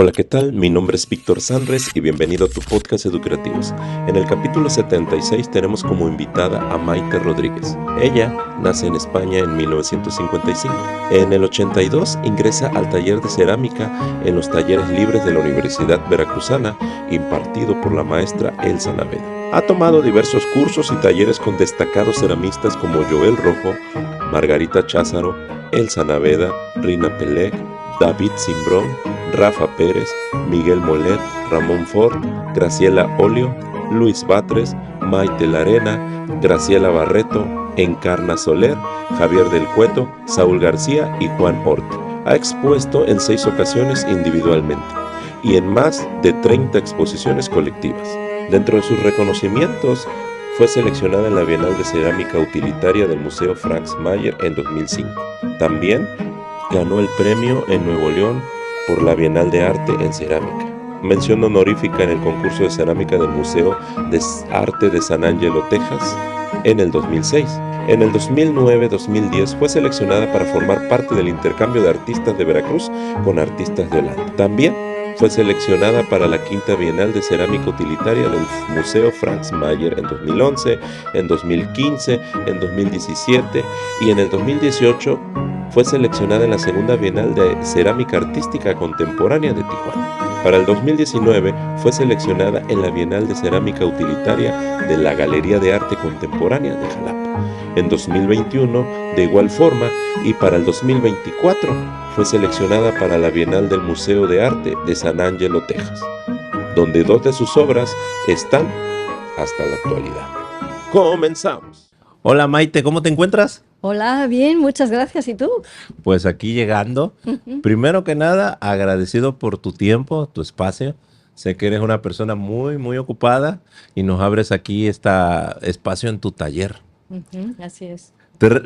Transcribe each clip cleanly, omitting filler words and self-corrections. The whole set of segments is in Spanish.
Hola, ¿qué tal? Mi nombre es Víctor Sanres y bienvenido a tu podcast Educativos. En el capítulo 76 tenemos como invitada a Maite Rodríguez. Ella nace en España en 1955. En el 82 ingresa al taller de cerámica en los talleres libres de la Universidad Veracruzana, impartido por la maestra Elsa Naveda. Ha tomado diversos cursos y talleres con destacados ceramistas como Joel Rojo, Margarita Cházaro, Elsa Naveda, Rina Peleg, David Simbrón, Rafa Pérez, Miguel Molet, Ramón Ford, Graciela Olio, Luis Batres, Maite Larena, Graciela Barreto, Encarna Soler, Javier del Cueto, Saúl García y Juan Orte. Ha expuesto en 6 ocasiones individualmente y en más de 30 exposiciones colectivas. Dentro de sus reconocimientos, fue seleccionada en la Bienal de Cerámica Utilitaria del Museo Franz Mayer en 2005. También ganó el premio en Nuevo León por la Bienal de Arte en Cerámica. Mención honorífica en el concurso de cerámica del Museo de Arte de San Angelo, Texas, en el 2006. En el 2009-2010 fue seleccionada para formar parte del intercambio de artistas de Veracruz con artistas de Holanda. También fue seleccionada para la quinta Bienal de Cerámica Utilitaria del Museo Franz Mayer en 2011, en 2015, en 2017 y en el 2018 fue seleccionada en la segunda Bienal de Cerámica Artística Contemporánea de Tijuana. Para el 2019 fue seleccionada en la Bienal de Cerámica Utilitaria de la Galería de Arte Contemporánea de Jalapa. En 2021, de igual forma, y para el 2024 fue seleccionada para la Bienal del Museo de Arte de San Angelo, Texas, donde 2 de sus obras están hasta la actualidad. ¡Comenzamos! Hola Maite, ¿cómo te encuentras? Hola, bien, muchas gracias. ¿Y tú? Pues aquí llegando. Primero que nada, agradecido por tu tiempo, tu espacio. Sé que eres una persona muy ocupada y nos abres aquí este espacio en tu taller. Así es.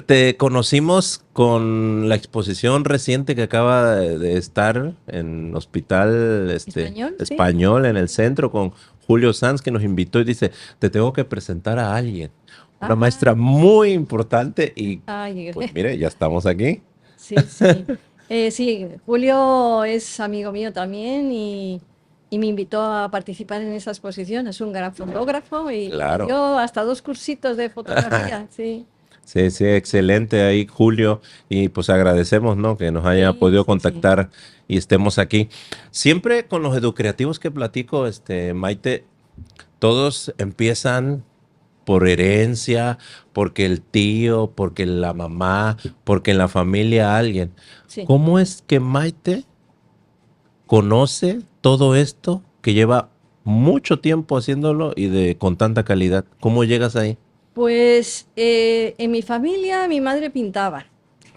Te conocimos con la exposición reciente que acaba de estar en Hospital Español, en el centro, con Julio Sanz, que nos invitó y dice, te tengo que presentar a alguien. Una maestra muy importante y pues mire, ya estamos aquí. Sí. Sí, Julio es amigo mío también y me invitó a participar en esa exposición. Es un gran fotógrafo y Claro. yo hasta 2 cursitos de fotografía, sí. Sí, excelente ahí, Julio. Y pues agradecemos, ¿no? Que nos haya podido contactar y estemos aquí. Siempre con los educativos que platico, Maite, todos empiezan por herencia, porque el tío, porque la mamá, porque en la familia alguien. Sí. ¿Cómo es que Maite conoce todo esto que lleva mucho tiempo haciéndolo y con tanta calidad? ¿Cómo llegas ahí? Pues en mi familia mi madre pintaba.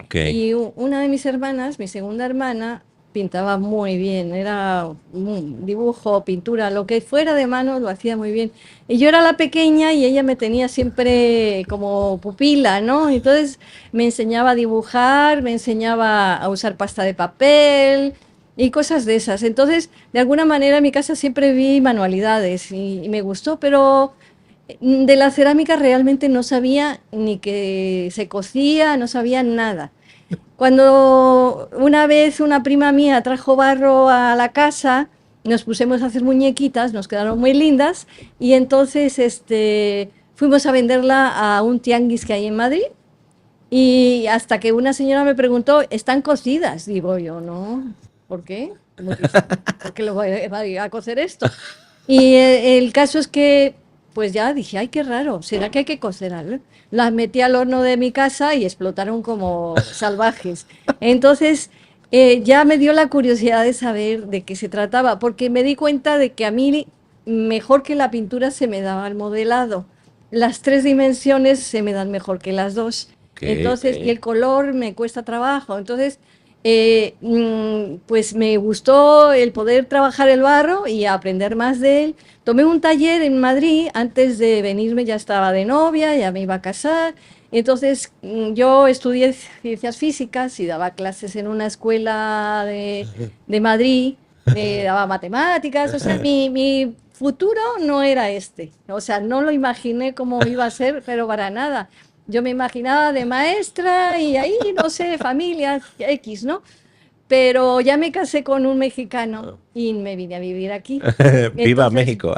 Okay. Y una de mis hermanas, mi segunda hermana, pintaba muy bien, era un dibujo, pintura, lo que fuera de mano lo hacía muy bien. Y yo era la pequeña y ella me tenía siempre como pupila, ¿no? Entonces me enseñaba a dibujar, me enseñaba a usar pasta de papel y cosas de esas. Entonces, de alguna manera en mi casa siempre vi manualidades y me gustó, pero de la cerámica realmente no sabía ni que se cocía, no sabía nada. Cuando una vez una prima mía trajo barro a la casa, nos pusimos a hacer muñequitas, nos quedaron muy lindas y entonces fuimos a venderla a un tianguis que hay en Madrid y hasta que una señora me preguntó, ¿están cocidas? Digo yo, no, ¿por qué? ¿Por qué lo voy a cocer esto? Y el caso es que pues ya dije, ay, qué raro, ¿será que hay que cocerlas? Las metí al horno de mi casa y explotaron como salvajes. Entonces ya me dio la curiosidad de saber de qué se trataba, porque me di cuenta de que a mí mejor que la pintura se me daba el modelado. Las 3 dimensiones se me dan mejor que las 2. Entonces, y el color me cuesta trabajo. Entonces, pues me gustó el poder trabajar el barro y aprender más de él. Tomé un taller en Madrid, antes de venirme ya estaba de novia, ya me iba a casar. Entonces yo estudié ciencias físicas y daba clases en una escuela de Madrid, daba matemáticas, o sea, mi futuro no era este, o sea, no lo imaginé cómo iba a ser, pero para nada. Yo me imaginaba de maestra y ahí, no sé, familia X, ¿no? pero ya me casé con un mexicano y me vine a vivir aquí. Viva Entonces, México.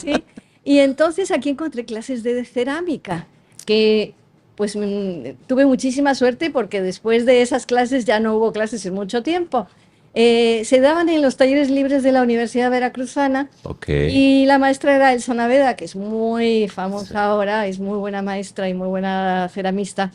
sí. Y entonces aquí encontré clases de cerámica, que pues tuve muchísima suerte porque después de esas clases ya no hubo clases en mucho tiempo. Se daban en los talleres libres de la Universidad Veracruzana Ok. y la maestra era Elsa Naveda, que es muy Sí. famosa ahora, es muy buena maestra y muy buena ceramista.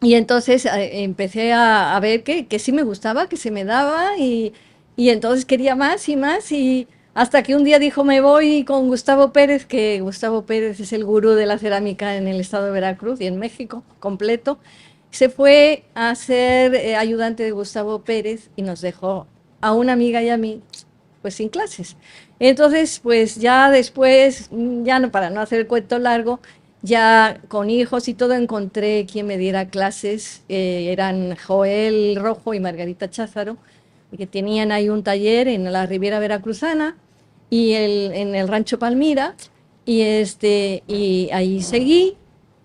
Y entonces empecé a ver que sí me gustaba, que se me daba y entonces quería más y más y hasta que un día dijo me voy con Gustavo Pérez, que Gustavo Pérez es el gurú de la cerámica en el estado de Veracruz y en México completo. Se fue a ser ayudante de Gustavo Pérez y nos dejó a una amiga y a mí pues sin clases. Entonces, pues ya después, ya no, para no hacer el cuento largo, ya con hijos y todo encontré quien me diera clases. Eran Joel Rojo y Margarita Cházaro, que tenían ahí un taller en la Riviera Veracruzana y en el Rancho Palmira. Y ahí seguí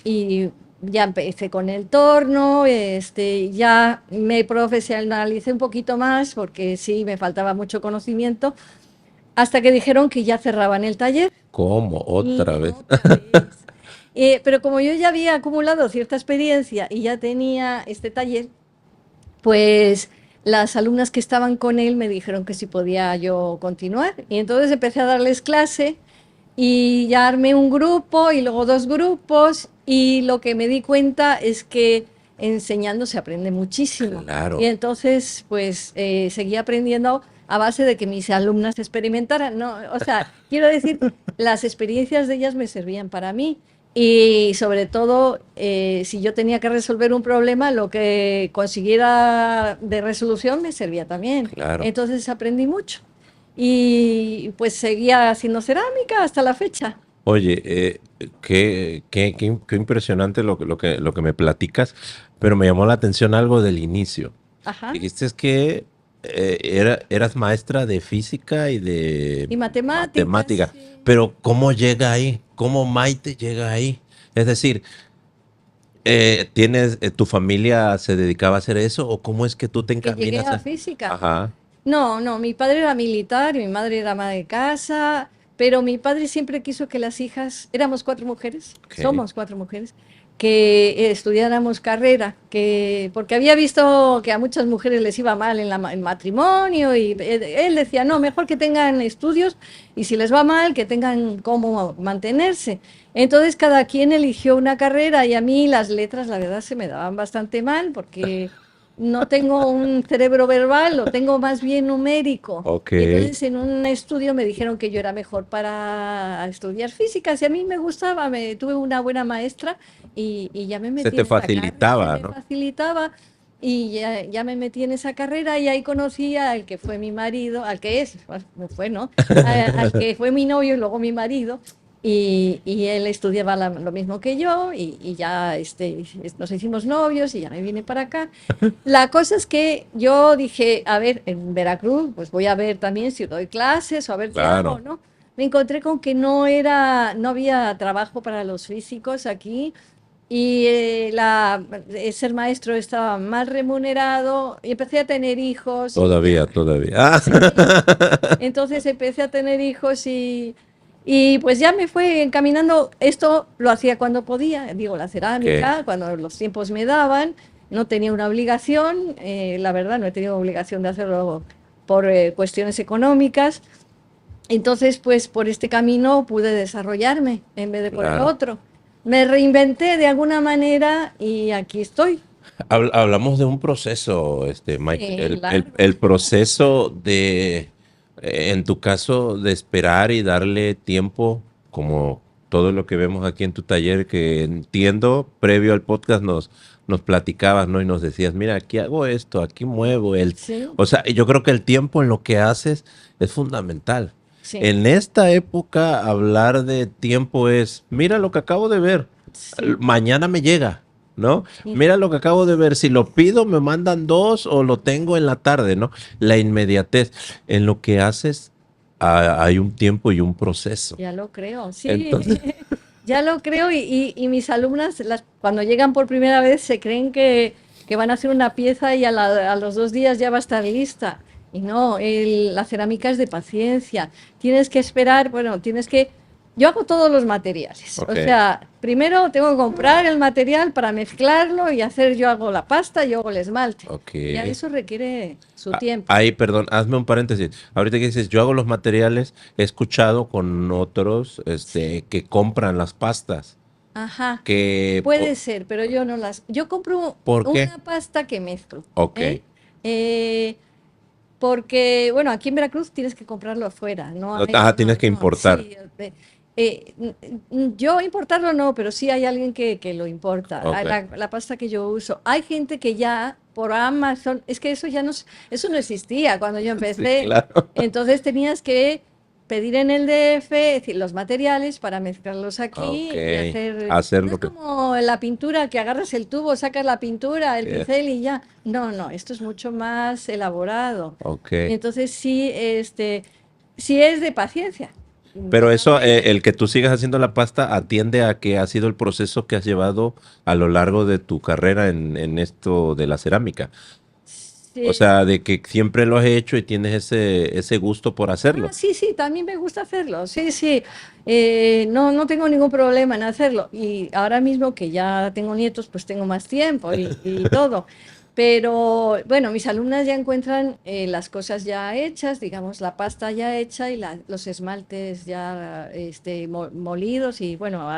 y ya empecé con el torno, ya me profesionalicé un poquito más porque sí, me faltaba mucho conocimiento, hasta que dijeron que ya cerraban el taller. ¿Cómo? Y Otra vez. otra vez. Pero como yo ya había acumulado cierta experiencia y ya tenía este taller, pues las alumnas que estaban con él me dijeron que si podía yo continuar. Y entonces empecé a darles clase y ya armé un grupo y luego dos grupos y lo que me di cuenta es que enseñando se aprende muchísimo. Y Claro. entonces pues seguí aprendiendo a base de que mis alumnas experimentaran, ¿no? O sea, quiero decir, las experiencias de ellas me servían para mí y sobre todo si yo tenía que resolver un problema, lo que consiguiera de resolución me servía también. Claro. Entonces aprendí mucho y pues seguía haciendo cerámica hasta la fecha. Oye, qué impresionante lo que me platicas, pero me llamó la atención algo del inicio. Ajá. Dijiste que eras maestra de física y de Y matemáticas. matemática, pero ¿cómo llega ahí? ¿Cómo Maite llega ahí? Es decir, ¿tu familia se dedicaba a hacer eso o cómo es que tú te Que llegué encaminas a a... física. Ajá, No, no, mi padre era militar y mi madre era ama de casa, pero mi padre siempre quiso que las hijas, éramos cuatro mujeres, ok, somos cuatro mujeres, que estudiáramos carrera, porque había visto que a muchas mujeres les iba mal en el matrimonio y él decía, no, mejor que tengan estudios y si les va mal, que tengan cómo mantenerse. Entonces cada quien eligió una carrera y a mí las letras, la verdad, se me daban bastante mal porque no tengo un cerebro verbal, lo tengo más bien numérico. ok. Y entonces en un estudio me dijeron que yo era mejor para estudiar físicas y a mí me gustaba, tuve una buena maestra y ya me Se metí te en esa carrera, se facilitaba, me ¿no? facilitaba y ya me metí en esa carrera y ahí conocí al que fue mi marido, al que es, bueno, no fue, ¿no? Al que fue mi novio y luego mi marido. Y él estudiaba lo mismo que yo y ya nos hicimos novios y ya me vine para acá. La cosa es que yo dije, a ver, en Veracruz, pues voy a ver también si doy clases o a ver qué hago, Claro. ¿no? Me encontré con que no había trabajo para los físicos aquí y ser maestro estaba mal remunerado y empecé a tener hijos y Todavía, todavía. sí, entonces empecé a tener hijos y pues ya me fue encaminando. Esto lo hacía cuando podía, digo, la Ok, cerámica, cuando los tiempos me daban. No tenía una obligación, la verdad, no he tenido obligación de hacerlo por cuestiones económicas. Entonces, pues por este camino pude desarrollarme en vez de por el claro. otro. Me reinventé de alguna manera y aquí estoy. Hablamos de un proceso, Mike, Sí, el largo. proceso de, en tu caso, de esperar y darle tiempo, como todo lo que vemos aquí en tu taller, que entiendo, previo al podcast nos platicabas, ¿no? Y nos decías, mira, aquí hago esto, aquí muevo Sí, o sea, yo creo que el tiempo en lo que haces es fundamental. sí, En esta época, hablar de tiempo es, mira lo que acabo de ver, sí. mañana me llega. ¿No? Y Mira lo que acabo de ver, si lo pido me mandan dos o lo tengo en la tarde, ¿no? La inmediatez. En lo que haces hay un tiempo y un proceso. ya lo creo, sí, Entonces, ya lo creo y mis alumnas cuando llegan por primera vez se creen que que van a hacer una pieza y a los 2 días ya va a estar lista. Y no, la cerámica es de paciencia. Tienes que esperar, bueno, yo hago todos los materiales. Ok. O sea, primero tengo que comprar el material para mezclarlo y yo hago la pasta, yo hago el esmalte. Ok. Ya eso requiere su Ah, tiempo. ahí, perdón, hazme un paréntesis. Ahorita que dices, yo hago los materiales, he escuchado con otros, que compran las pastas. Ajá. Que, Puede ser, pero yo no las. Yo compro ¿por qué? una pasta que mezclo. Ok. ¿Eh? Eh, Porque, bueno, aquí en Veracruz tienes que comprarlo afuera, no hay, Ah, tienes que no, importar. sí, yo importarlo no, pero sí hay alguien que lo importa. Ok. La pasta que yo uso. Hay gente que ya por Amazon, es que eso ya no, eso no existía cuando yo Sí, empecé. claro. Entonces tenías que pedir en el DF, es decir, los materiales para mezclarlos Ok. aquí y hacer. Hacer No lo es que. como la pintura, que agarras el tubo, sacas la pintura, el Yeah. pincel y ya. No, no, esto es mucho más elaborado. Ok. Entonces sí, sí es de paciencia. Pero eso, Totalmente. el que tú sigas haciendo la pasta atiende a que ha sido el proceso que has llevado a lo largo de tu carrera en esto de la cerámica. O Sí. sea, de que siempre lo has hecho y tienes ese gusto por hacerlo. Sí, sí, también me gusta hacerlo. Sí, sí. No, no tengo ningún problema en hacerlo. Y ahora mismo que ya tengo nietos, pues tengo más tiempo y todo. Pero bueno, mis alumnas ya encuentran las cosas ya hechas, digamos, la pasta ya hecha y los esmaltes ya molidos y bueno,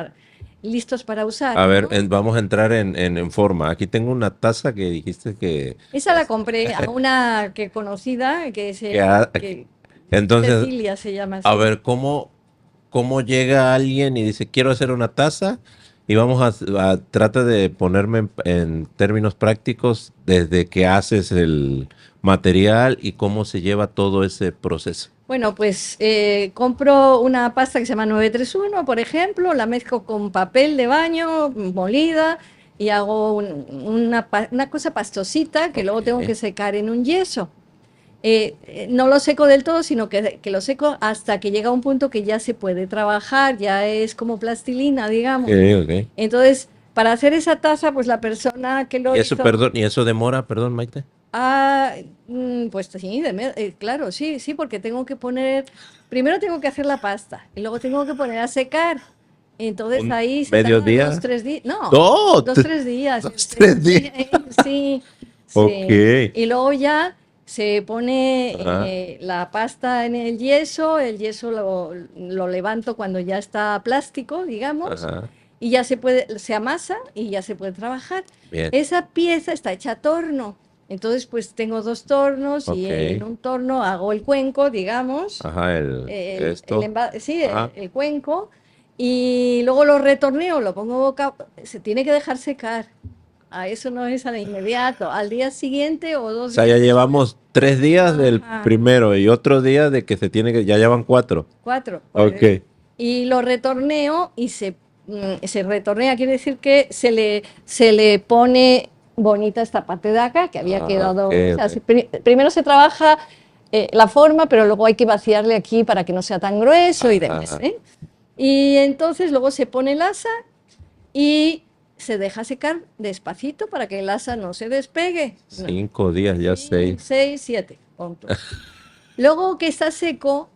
listos para usar, A ver, ¿no? vamos a entrar en forma. Aquí tengo una taza que dijiste Esa la compré a una que conocida, que ha- que entonces, Cecilia se llama a así. ver, ¿cómo llega alguien y dice, quiero hacer una taza? Y vamos trata de ponerme en términos prácticos desde que haces el material y cómo se lleva todo ese proceso. Bueno, pues compro una pasta que se llama 931, por ejemplo, la mezclo con papel de baño molida y hago una cosa pastosita que luego tengo Ok. que secar en un yeso. No lo seco del todo, sino que lo seco hasta que llega un punto que ya se puede trabajar, ya es como plastilina, Ok, digamos. ok. Entonces, para hacer esa taza, pues la persona que lo Y eso, hizo. perdón, y eso demora, perdón, Maite. Ah, pues sí, claro, sí, sí, porque primero tengo que hacer la pasta y luego tengo que poner a secar. Entonces Un ahí se tarda dos, mediodía. 3 días, no, ¡No! 2, 3 días. Dos, 3 días. Sí, Ok. sí. Y luego ya se pone Ajá, la pasta en el yeso lo levanto cuando ya está plástico, digamos, ajá. y ya se amasa y ya se puede trabajar. Bien. Esa pieza está hecha a torno. Entonces, pues tengo 2 tornos y Ok. en un torno hago el cuenco, digamos, Ajá, esto. sí, Ajá. el cuenco, y luego lo retorneo, lo pongo se tiene que dejar secar. A eso no es al inmediato, al día siguiente o O dos sea, ya días después. llevamos 3 días del Ajá, primero y otro día de que ya llevan 4. 4. Ok. Y lo retorneo y se retornea, quiere decir que se le pone bonita esta parte de acá, que había Ah, ok, quedado. O sea, ok. primero se trabaja la forma, pero luego hay que vaciarle aquí para que no sea tan grueso y demás. Ajá. Y entonces luego se pone el asa y se deja secar despacito para que el asa no se despegue. No, 5 días, ya sí, 6. 6, 7, punto. Luego que está seco,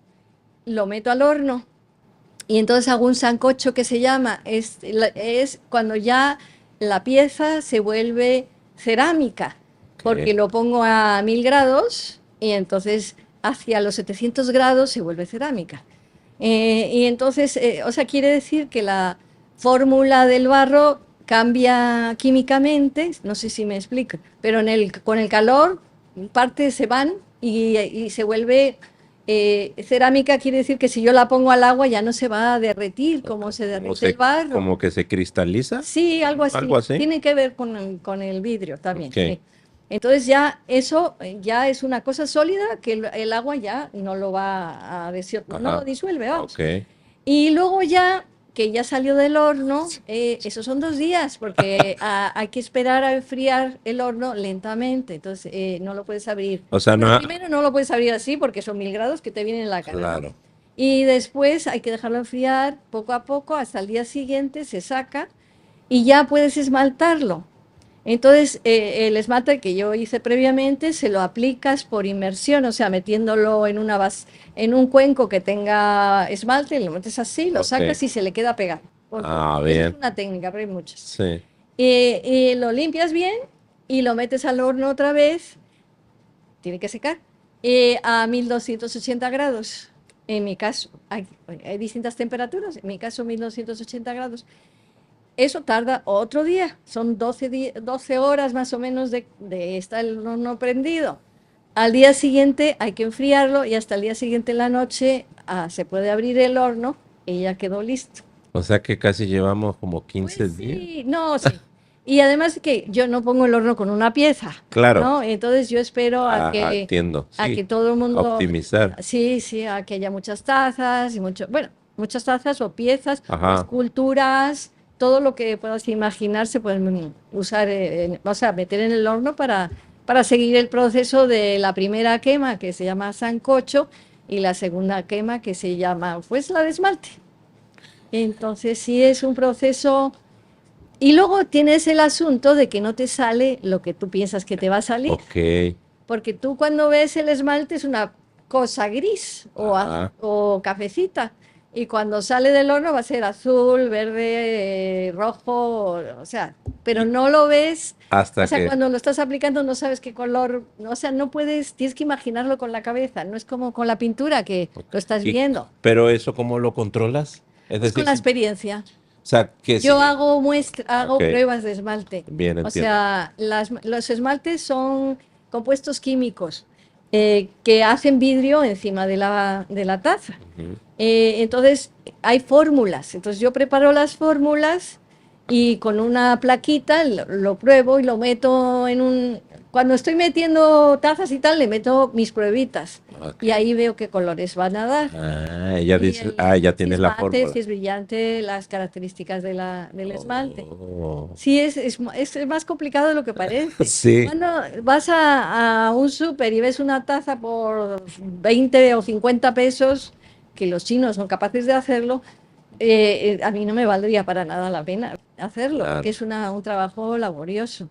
lo meto al horno y entonces hago un sancocho que se llama, es cuando ya la pieza se vuelve cerámica, porque Ok. lo pongo a 1000 grados y entonces hacia los 700 grados se vuelve cerámica. Y entonces, o sea, quiere decir que la fórmula del barro cambia químicamente, no sé si me explico, pero con el calor partes se van y se vuelve cerámica, quiere decir que si yo la pongo al agua ya no se va a derretir como se Como derrite el barro. como que se cristaliza, Sí, algo algo así. así. Tiene que ver con el vidrio también, Ok. sí. Entonces ya eso ya es una cosa sólida que el agua ya no lo va no lo Ajá. disuelve, vamos. Ok. Y luego ya que ya salió del horno, esos son 2 días, porque hay que esperar a enfriar el horno lentamente, entonces no lo puedes abrir. O sea, Bueno, no. primero no lo puedes abrir así porque son 1000 grados que te vienen en la cara, ¿no? Claro. Y después hay que dejarlo enfriar poco a poco hasta el día siguiente, se saca y ya puedes esmaltarlo. Entonces, el esmalte que yo hice previamente se lo aplicas por inmersión, o sea, metiéndolo en en un cuenco que tenga esmalte, lo metes así, lo Ok. sacas y se le queda pegado. Ah, Esa es bien. una técnica, pero hay muchas. Sí. Y lo limpias bien y lo metes al horno otra vez, tiene que secar, a 1280 grados. En mi caso, hay distintas temperaturas, en mi caso 1280 grados. Eso tarda otro día, son 12 horas más o menos de estar el horno prendido. Al día siguiente hay que enfriarlo y hasta el día siguiente en la noche se puede abrir el horno y ya quedó listo. O sea que casi llevamos como Pues 15 días. sí, no, sí. Y además que yo no pongo el horno con una pieza, Claro. ¿no? Entonces yo espero Ah, entiendo. a que Sí. todo el mundo, Optimizar. sí, sí, a que haya muchas tazas y bueno, muchas tazas o piezas o Ajá. esculturas, todo lo que puedas imaginar se pueden usar, o sea, meter en el horno para seguir el proceso de la primera quema que se llama sancocho y la segunda quema que se llama, pues, la de esmalte. Entonces sí es un proceso y luego tienes el asunto de que no te sale lo que tú piensas que te va a salir, Ok. porque tú cuando ves el esmalte es una cosa gris Ajá. o cafecita, y cuando sale del horno va a ser azul, verde, rojo, o sea, pero Y no lo ves, o hasta sea, que. cuando lo estás aplicando no sabes qué color, o sea, no puedes, tienes que imaginarlo con la cabeza, no es como con la pintura que lo estás Y, viendo, pero eso, ¿cómo lo controlas? Es es con decir, la si. O experiencia. sea, que Yo si. hago Ok. hago pruebas de esmalte. Bien, O entiendo. sea, los esmaltes son compuestos químicos que hacen vidrio encima de de la taza. Ujú. Entonces, hay fórmulas. Entonces, yo preparo las fórmulas y con una plaquita lo pruebo y lo meto en un... Cuando estoy metiendo tazas y tal, le meto mis pruebitas Ok. y ahí veo qué colores van a dar. Ah, ya Y dices, ah, ya si tienes es la mate, fórmula. si es brillante, las características de del esmalte. Oh. Sí, es más complicado de lo que parece. Sí. Cuando vas a un súper y ves una taza por 20 o 50 pesos, que los chinos son capaces de hacerlo, a mí no me valdría para nada la pena hacerlo, porque Claro. es un trabajo laborioso.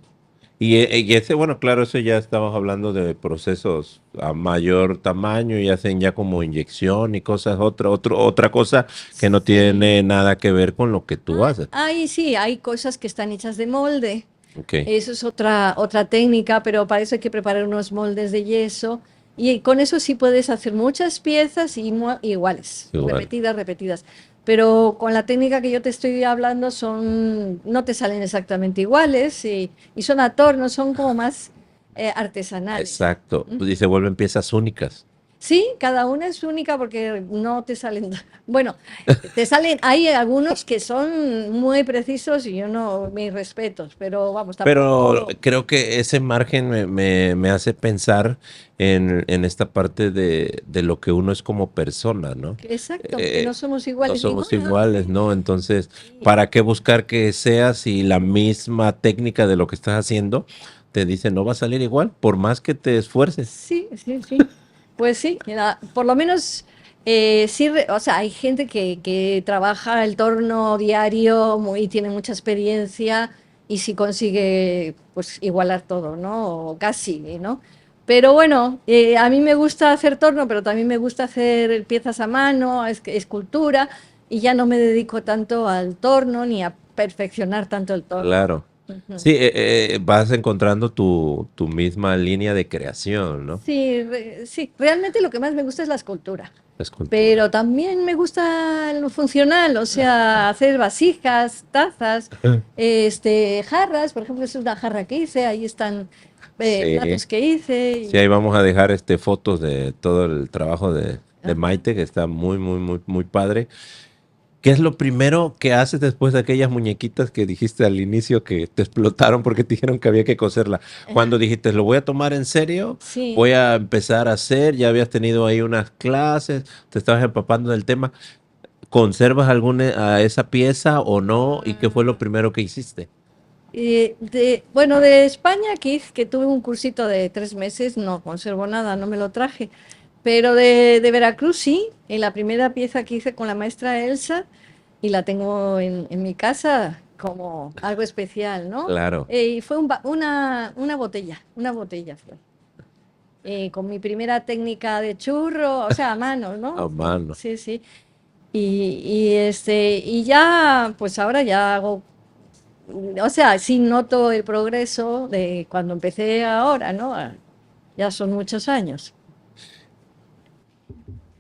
Y ese, bueno, claro, eso ya estamos hablando de procesos a mayor tamaño y hacen ya como inyección y cosas, otra cosa que no Sí. tiene nada que ver con lo que tú haces. Sí, hay cosas que están hechas de molde. Ok, Eso es otra técnica, pero para eso hay que preparar unos moldes de yeso. Y con eso sí puedes hacer muchas piezas iguales, igual. repetidas, repetidas. Pero con la técnica que yo te estoy hablando no te salen exactamente iguales y son a torno, son como más artesanales. Exacto. ¿Mm? Pues, y se vuelven piezas únicas. Sí, cada una es única porque no te salen, bueno, te salen, hay algunos que son muy precisos y yo no, mis respetos, pero vamos, Pero tampoco, creo que ese margen me hace pensar en esta parte de lo que uno es como persona, ¿no? exacto, que no Eh, somos no iguales somos ninguno. iguales, ¿no? Entonces, Sí, ¿para qué buscar que seas y la misma técnica de lo que estás haciendo te dice no va a salir igual, por más que te esfuerces? sí, sí, sí. Pues sí, mira, por lo menos sí, o sea, hay gente que trabaja el torno diario y tiene mucha experiencia y sí consigue pues igualar todo, ¿no? O casi, ¿no? Pero bueno, a mí me gusta hacer torno, pero también me gusta hacer piezas a mano, escultura, y ya no me dedico tanto al torno ni a perfeccionar tanto el torno. Claro. Ujú. Sí, vas encontrando tu misma línea de creación, ¿no? Sí, sí, realmente lo que más me gusta es la escultura. La escultura. Pero también me gusta lo funcional, o sea, hacer vasijas, tazas, jarras, por ejemplo, es una jarra que hice, ahí están Sí. platos que hice. Sí, ahí vamos a dejar fotos de todo el trabajo de Ajá. Maite, que está muy, muy, muy, muy padre. ¿Qué es lo primero que haces después de aquellas muñequitas que dijiste al inicio que te explotaron porque te dijeron que había que coserla? Cuando dijiste, lo voy a tomar en serio, Sí. voy a empezar a hacer, ya habías tenido ahí unas clases, te estabas empapando del tema. ¿Conservas alguna a esa pieza o no? ¿Y qué fue lo primero que hiciste? Bueno, de España, que tuve un cursito de 3 meses, no conservo nada, no me lo traje. Pero de Veracruz sí, en la primera pieza que hice con la maestra Elsa, y la tengo en mi casa, como algo especial, ¿no? Claro. Y fue una botella fue. Con mi primera técnica de churro, o sea, a mano, A ¿no? mano. Sí, sí. Y ya, pues ahora ya hago, o sea, sí noto el progreso de cuando empecé ahora, ¿no? Ya son muchos años.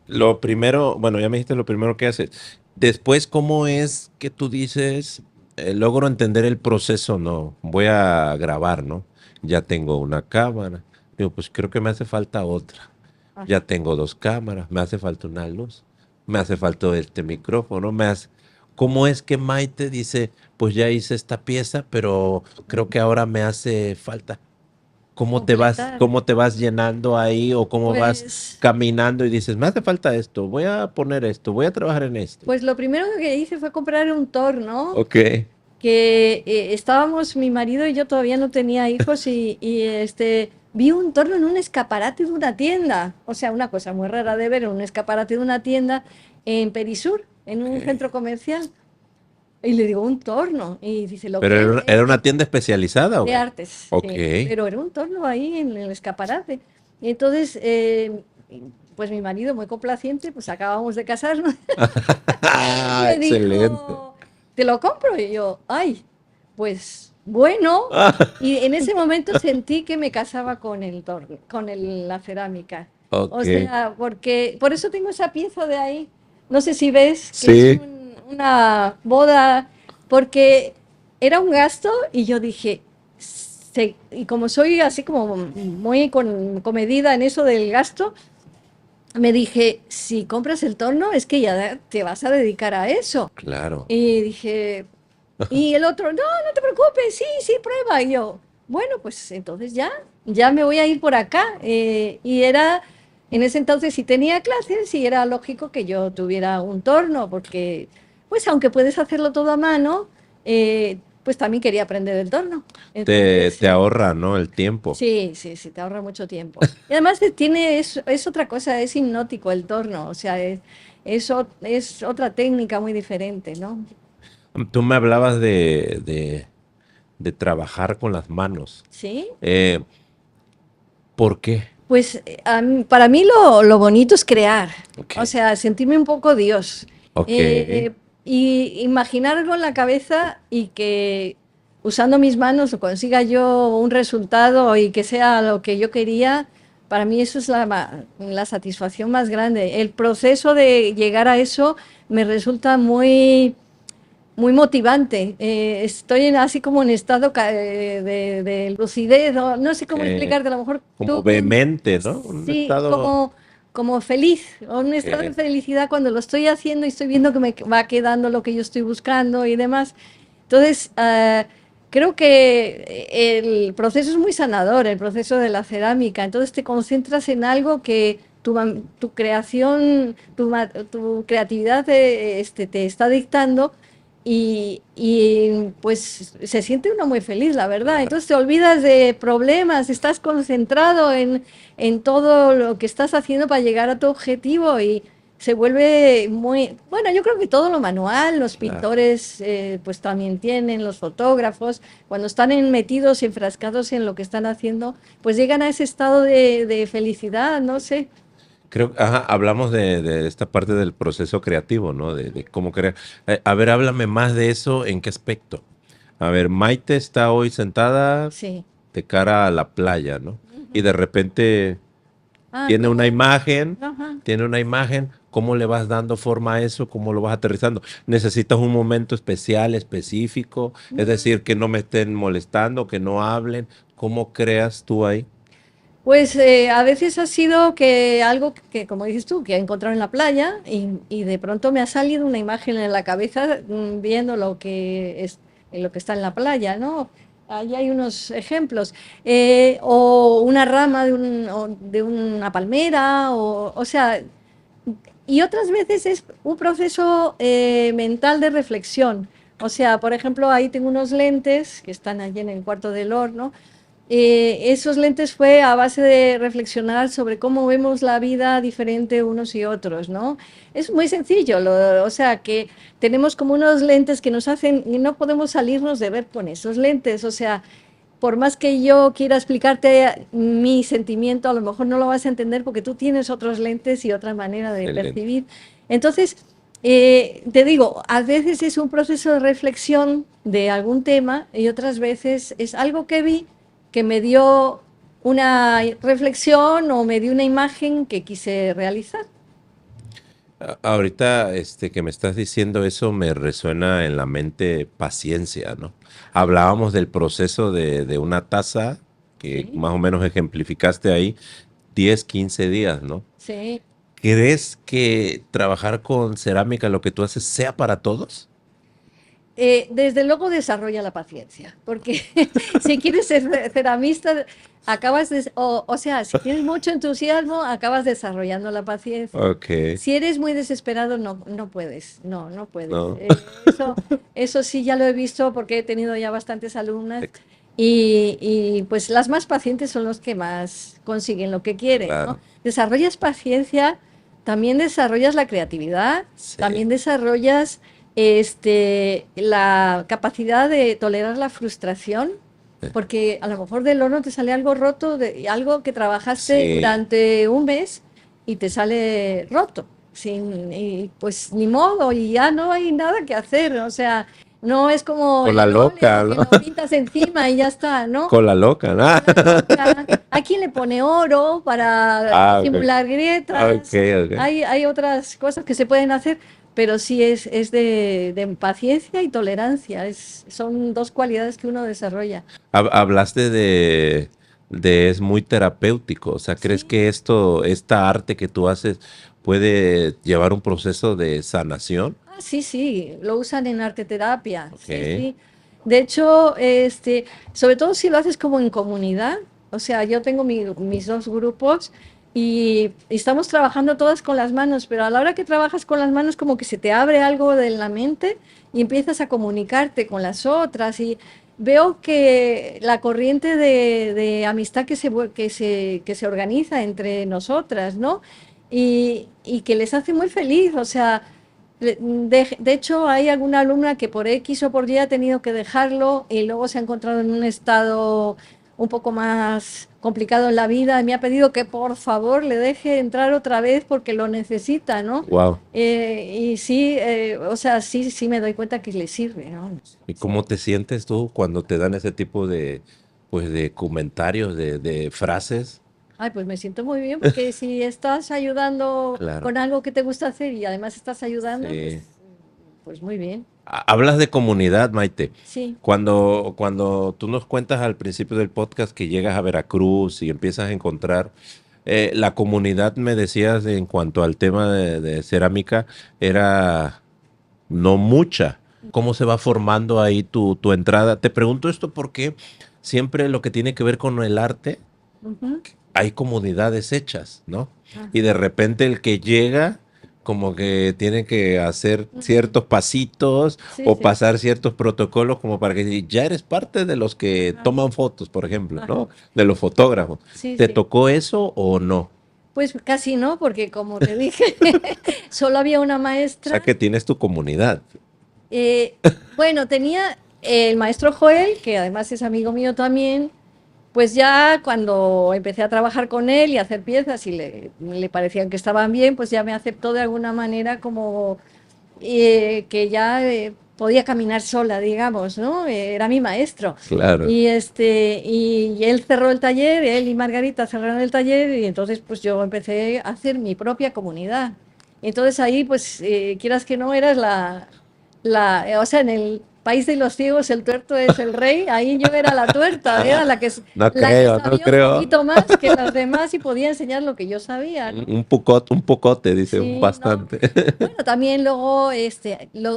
Lo primero, bueno, ya me dijiste lo primero que haces. Después, ¿cómo es que tú dices, logro entender el proceso? No, voy a grabar, ¿no? Ya tengo una cámara. Digo, pues creo que me hace falta otra. Ya Ajá. tengo dos cámaras, me hace falta una luz, me hace falta este micrófono, ¿Cómo es que Maite dice, pues ya hice esta pieza, pero creo que ahora me hace falta? Completar. ¿Cómo te vas llenando ahí o cómo vas Pues, caminando y dices, me hace falta esto, voy a poner esto, voy a trabajar en esto? pues lo primero que hice fue comprar un torno Ok. que estábamos, mi marido y yo todavía no tenía hijos vi un torno en un escaparate de una tienda. O sea, una cosa muy rara de ver en un escaparate de una tienda en Perisur, en un Ok. centro comercial. Y le digo, un torno. Y dice, ¿lo Pero qué es? era una tienda especializada, ¿o De qué? artes, Ok. sí. Pero era un torno ahí en el escaparate. Y entonces, pues mi marido, muy complaciente, pues acabamos de casarnos. Ah, Me excelente. dijo, te lo compro. Y yo, ay, pues bueno. Y en ese momento sentí que me casaba con el torno, la cerámica. O Ok. sea, porque por eso tengo esa pieza de ahí. No sé si ves que es Sí, una boda, porque era un gasto y yo dije, y como soy así como muy comedida en eso del gasto, me dije, si compras el torno es que ya te vas a dedicar a eso. claro. Y dije, y el otro, no, no te preocupes, sí, sí, prueba. Y yo, bueno, pues entonces ya me voy a ir por acá. Y era, en ese entonces sí tenía clases y era lógico que yo tuviera un torno, porque pues aunque puedes hacerlo todo a mano, pues también quería aprender el torno. Entonces, Te ahorra, ¿no? El tiempo. sí, sí, sí, te ahorra mucho tiempo. Y además es otra cosa, es hipnótico el torno, o sea, es otra técnica muy diferente, ¿no? Tú me hablabas de trabajar con las manos. Sí. Eh, ¿Por qué? Pues para mí lo bonito es crear, Ok. o sea, sentirme un poco Dios. Ok. Y imaginar algo en la cabeza y que usando mis manos consiga yo un resultado y que sea lo que yo quería, para mí eso es la satisfacción más grande. El proceso de llegar a eso me resulta muy motivante. Estoy así como en estado de lucidez, no sé cómo explicarte, a lo mejor Como tú, vehemente, ¿no? Un sí, estado. como feliz, o un estado de Ok. felicidad cuando lo estoy haciendo y estoy viendo que me va quedando lo que yo estoy buscando y demás. Entonces, creo que el proceso es muy sanador, el proceso de la cerámica. Entonces te concentras en algo que tu creación, tu creatividad te está dictando pues se siente uno muy feliz, la verdad. Claro. Entonces te olvidas de problemas, estás concentrado en todo lo que estás haciendo para llegar a tu objetivo y se vuelve muy, bueno, yo creo que todo lo manual, los Claro. pintores pues también tienen, los fotógrafos, cuando están metidos y enfrascados en lo que están haciendo, pues llegan a ese estado de felicidad, no sé. Creo, ajá, hablamos de esta parte del proceso creativo, ¿no? De cómo crear. A ver, háblame más de eso, ¿en qué aspecto? A ver, Maite está hoy sentada Sí. de cara a la playa, ¿no? Y Ujú. de repente Ah, tiene una ¿cómo? imagen, Ajá. ¿cómo le vas dando forma a eso? ¿Cómo lo vas aterrizando? ¿Necesitas un momento especial, específico? Es decir, que no me estén molestando, que no hablen. ¿Cómo creas tú ahí? Pues a veces ha sido que algo que, como dices tú, que he encontrado en la playa y de pronto me ha salido una imagen en la cabeza viendo lo que está en la playa, ¿no? Ahí hay unos ejemplos. O una rama de una palmera, o sea, y otras veces es un proceso mental de reflexión. O sea, por ejemplo, ahí tengo unos lentes que están allí en el cuarto del horno esos lentes fue a base de reflexionar sobre cómo vemos la vida diferente unos y otros, ¿no? Es muy sencillo, o sea, que tenemos como unos lentes que nos hacen y no podemos salirnos de ver con esos lentes, o sea, por más que yo quiera explicarte mi sentimiento, a lo mejor no lo vas a entender porque tú tienes otros lentes y otra manera de Excelente. percibir. Entonces, te digo, a veces es un proceso de reflexión de algún tema y otras veces es algo que vi que me dio una reflexión o me dio una imagen que quise realizar. Ahorita que me estás diciendo eso me resuena en la mente paciencia, ¿no? Hablábamos del proceso de una taza que Sí, más o menos ejemplificaste ahí, 10, 15 días, ¿no? sí. ¿Crees que trabajar con cerámica, lo que tú haces, sea para todos? Desde luego desarrolla la paciencia, porque si quieres ser ceramista, o sea, si tienes mucho entusiasmo, acabas desarrollando la paciencia. Ok, Si eres muy desesperado, no, no puedes, no, no puedes. no, Eso sí ya lo he visto porque he tenido ya bastantes alumnas y pues las más pacientes son los que más consiguen lo que quieren, ¿no? claro, Desarrollas paciencia, también desarrollas la creatividad, sí, también desarrollas la capacidad de tolerar la frustración, porque a lo mejor del horno te sale algo roto, algo que trabajaste sí, durante un mes y te sale roto. Y pues ni modo, y ya no hay nada que hacer. O sea, no es como con la el loca, óleo que ¿no? lo pintas encima y ya está, ¿no? Con la loca, ¿no? Con la loca. Hay quien le pone oro para Ah, ok, disimular ok, grietas. ok. Hay otras cosas que se pueden hacer, pero sí es de paciencia y tolerancia. Son dos cualidades que uno desarrolla. Hablaste de es muy terapéutico, o sea, ¿crees Sí, que esta arte que tú haces puede llevar un proceso de sanación? sí, sí, lo usan en arte terapia. Sí, Ok, sí. De hecho, sobre todo si lo haces como en comunidad, o sea, yo tengo mis dos grupos y estamos trabajando todas con las manos, pero a la hora que trabajas con las manos como que se te abre algo de la mente y empiezas a comunicarte con las otras y veo que la corriente de amistad que se organiza entre nosotras, ¿no? Y que les hace muy feliz, o sea, de hecho, hay alguna alumna que por X o por Y ha tenido que dejarlo y luego se ha encontrado en un estado un poco más complicado en la vida y me ha pedido que por favor le deje entrar otra vez porque lo necesita, ¿no? wow. Y sí, o sea, sí, sí me doy cuenta que le sirve, ¿no? ¿Y Sí. cómo te sientes tú cuando te dan ese tipo de, pues, de comentarios, de frases? Ay, pues me siento muy bien porque si estás ayudando Claro, con algo que te gusta hacer y además estás ayudando, sí. pues muy bien. Hablas de comunidad, Maite. Sí. Cuando tú nos cuentas al principio del podcast que llegas a Veracruz y empiezas a encontrar la comunidad, me decías en cuanto al tema de cerámica, era no mucha. ¿Cómo se va formando ahí tu entrada? Te pregunto esto porque siempre lo que tiene que ver con el arte, Ujú. hay comunidades hechas, ¿no? Ah, Y de repente el que llega, como que tiene que hacer ujú. ciertos pasitos Sí, o sí. pasar ciertos protocolos como para que ya eres parte de los que Ajá, toman fotos, por ejemplo, ajá. ¿no? De los fotógrafos. Sí, ¿Te sí. tocó eso o no? Pues casi no, porque como te dije, solo había una O sea maestra. que tienes tu comunidad. Eh, bueno, tenía el maestro Joel, que además es amigo mío también, pues ya cuando empecé a trabajar con él y a hacer piezas y le parecían que estaban bien, pues ya me aceptó de alguna manera como que ya podía caminar sola, digamos, ¿no? Era mi maestro. Claro. Y él cerró el taller, él y Margarita cerraron el taller y entonces pues yo empecé a hacer mi propia comunidad. Entonces ahí pues quieras que no eras o sea, en el país de los ciegos el tuerto es el rey, ahí yo era la tuerta, era No la que creo, no sabía un creo. poquito más que los demás y podía enseñar lo que yo sabía, ¿no? Un pocote, dice, un Sí, no. bastante. Bueno, también luego,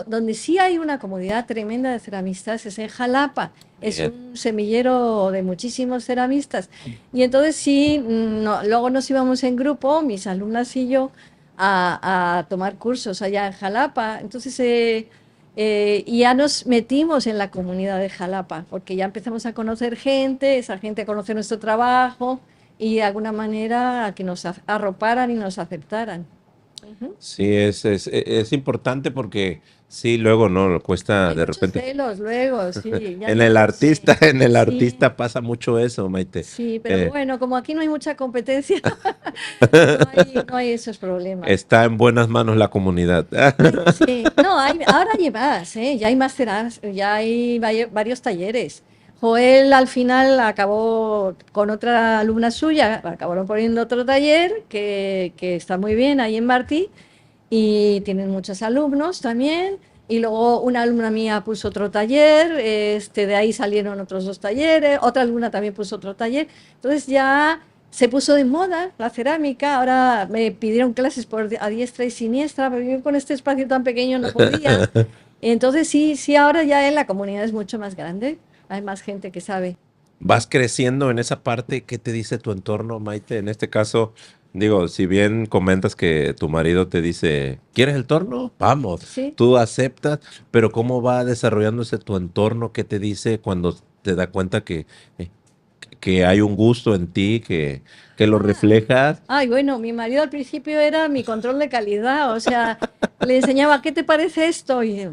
donde sí hay una comunidad tremenda de ceramistas es en Jalapa. Es Bien. un semillero de muchísimos ceramistas. Y entonces sí, luego nos íbamos en grupo, mis alumnas y yo, a tomar cursos allá en Jalapa. Entonces, Y ya nos metimos en la comunidad de Jalapa, porque ya empezamos a conocer gente, esa gente a conocer nuestro trabajo y de alguna manera a que nos arroparan y nos aceptaran. Ujú. Sí, es importante porque sí, luego no, cuesta Hay de muchos repente. celos luego, sí, ya En no el lo sé. artista, en el Sí, artista pasa mucho eso, Maite. sí, pero Eh, bueno, como aquí no hay mucha competencia, no hay esos problemas. Está en buenas manos la comunidad. Sí, no, ahora hay más, ¿eh? Ya hay más ya hay varios talleres. Joel al final acabó con otra alumna suya, acabaron poniendo otro taller que está muy bien ahí en Martí y tienen muchos alumnos también. Y luego una alumna mía puso otro taller, de ahí salieron otros dos talleres, otra alumna también puso otro taller. Entonces ya se puso de moda la cerámica, ahora me pidieron clases a diestra y siniestra, pero yo con este espacio tan pequeño no podía. Entonces sí, sí, ahora ya en la comunidad es mucho más grande, hay más gente que sabe. Vas creciendo en esa parte. ¿Qué te dice tu entorno, Maite? En este caso, digo, si bien comentas que tu marido te dice, ¿quieres el torno? Vamos, Sí. tú aceptas, pero ¿cómo va desarrollándose tu entorno? ¿Qué te dice cuando te da cuenta eh, que hay un gusto en ti, que lo Ah, reflejas? ay, bueno, mi marido al principio era mi control de calidad, o sea, le enseñaba, ¿qué te parece esto? Y yo,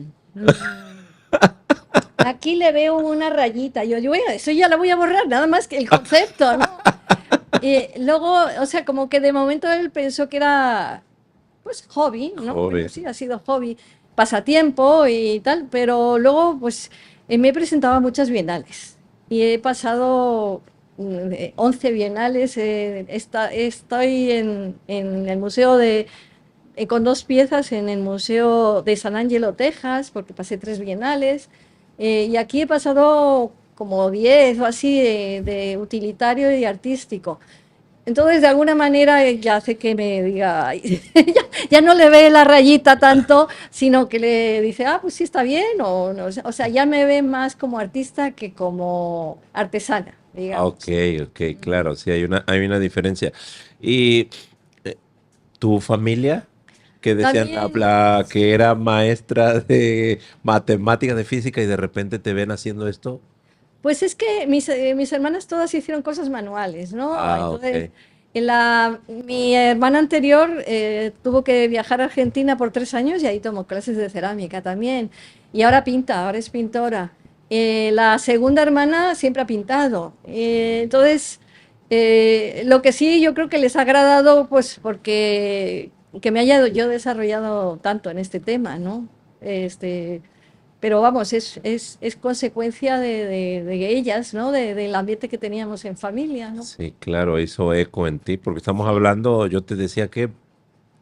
aquí le veo una rayita. Bueno, eso ya lo voy a borrar, nada más que el concepto, ¿no? Y luego, o sea, como que de momento él pensó que era, pues, hobby, ¿no? Bueno, Joder. sí, ha sido hobby, pasatiempo y tal, pero luego, pues, me he presentado a muchas bienales y he pasado 11 bienales. Estoy en el museo con dos piezas en el Museo de San Angelo, Texas, porque pasé 3 bienales. Y aquí he pasado como 10 o así de utilitario y artístico. Entonces, de alguna manera, ya hace que me diga, "Ay", ya no le ve la rayita tanto, sino que le dice, ah, pues sí está bien, o, no, o sea, ya me ve más como artista que como artesana, Ah, ok, digamos. ok, claro, sí, hay una diferencia. ¿Y eh, tu familia, que decían También, habla, que era maestra de matemáticas, de física, y de repente te ven haciendo esto? pues es que mis hermanas todas hicieron cosas manuales, ¿no? Ah, Entonces, ok. mi hermana anterior tuvo que viajar a Argentina por 3 años y ahí tomó clases de cerámica también. Y ahora pinta, ahora es pintora. La segunda hermana siempre ha pintado. Entonces, lo que sí yo creo que les ha agradado, pues porque que me haya yo desarrollado tanto en este tema, ¿no? Este, pero vamos, es consecuencia de ellas, ¿no? Del ambiente que teníamos en familia, ¿no? Sí, claro, hizo eco en ti, porque estamos Sí. hablando, yo te decía que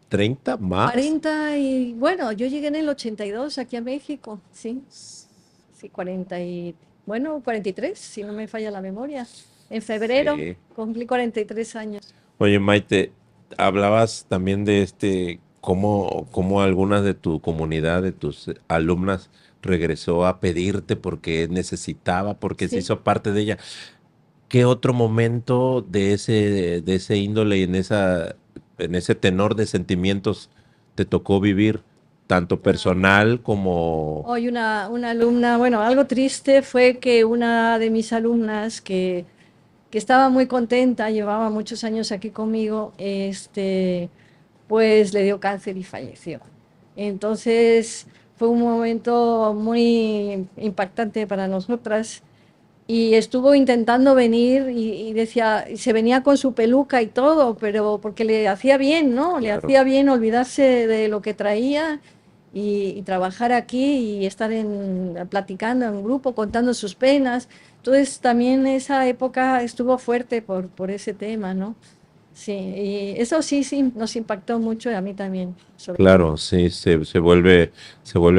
30 más. 40 y bueno, yo llegué en el 82 aquí a México, sí, sí, 40 y, bueno, 43 si no me falla la memoria. En febrero Sí. cumplí 43 años. Oye, Maite, hablabas también de cómo algunas de tu comunidad, de tus alumnas, regresó a pedirte porque necesitaba, porque se Sí. hizo parte de ella. ¿Qué otro momento de ese índole y en ese tenor de sentimientos te tocó vivir, tanto personal como... Hoy una alumna, bueno, algo triste fue que una de mis alumnas que estaba muy contenta, llevaba muchos años aquí conmigo, pues le dio cáncer y falleció. Entonces fue un momento muy impactante para nosotras y estuvo intentando venir y decía, y se venía con su peluca y todo, pero porque le hacía bien, ¿no? Le Claro. hacía bien olvidarse de lo que traía y trabajar aquí y estar platicando en grupo, contando sus penas. Entonces también esa época estuvo fuerte por ese tema, ¿no? Sí, y eso sí, sí, nos impactó mucho y a mí también, sobre todo. Claro, sí, se vuelve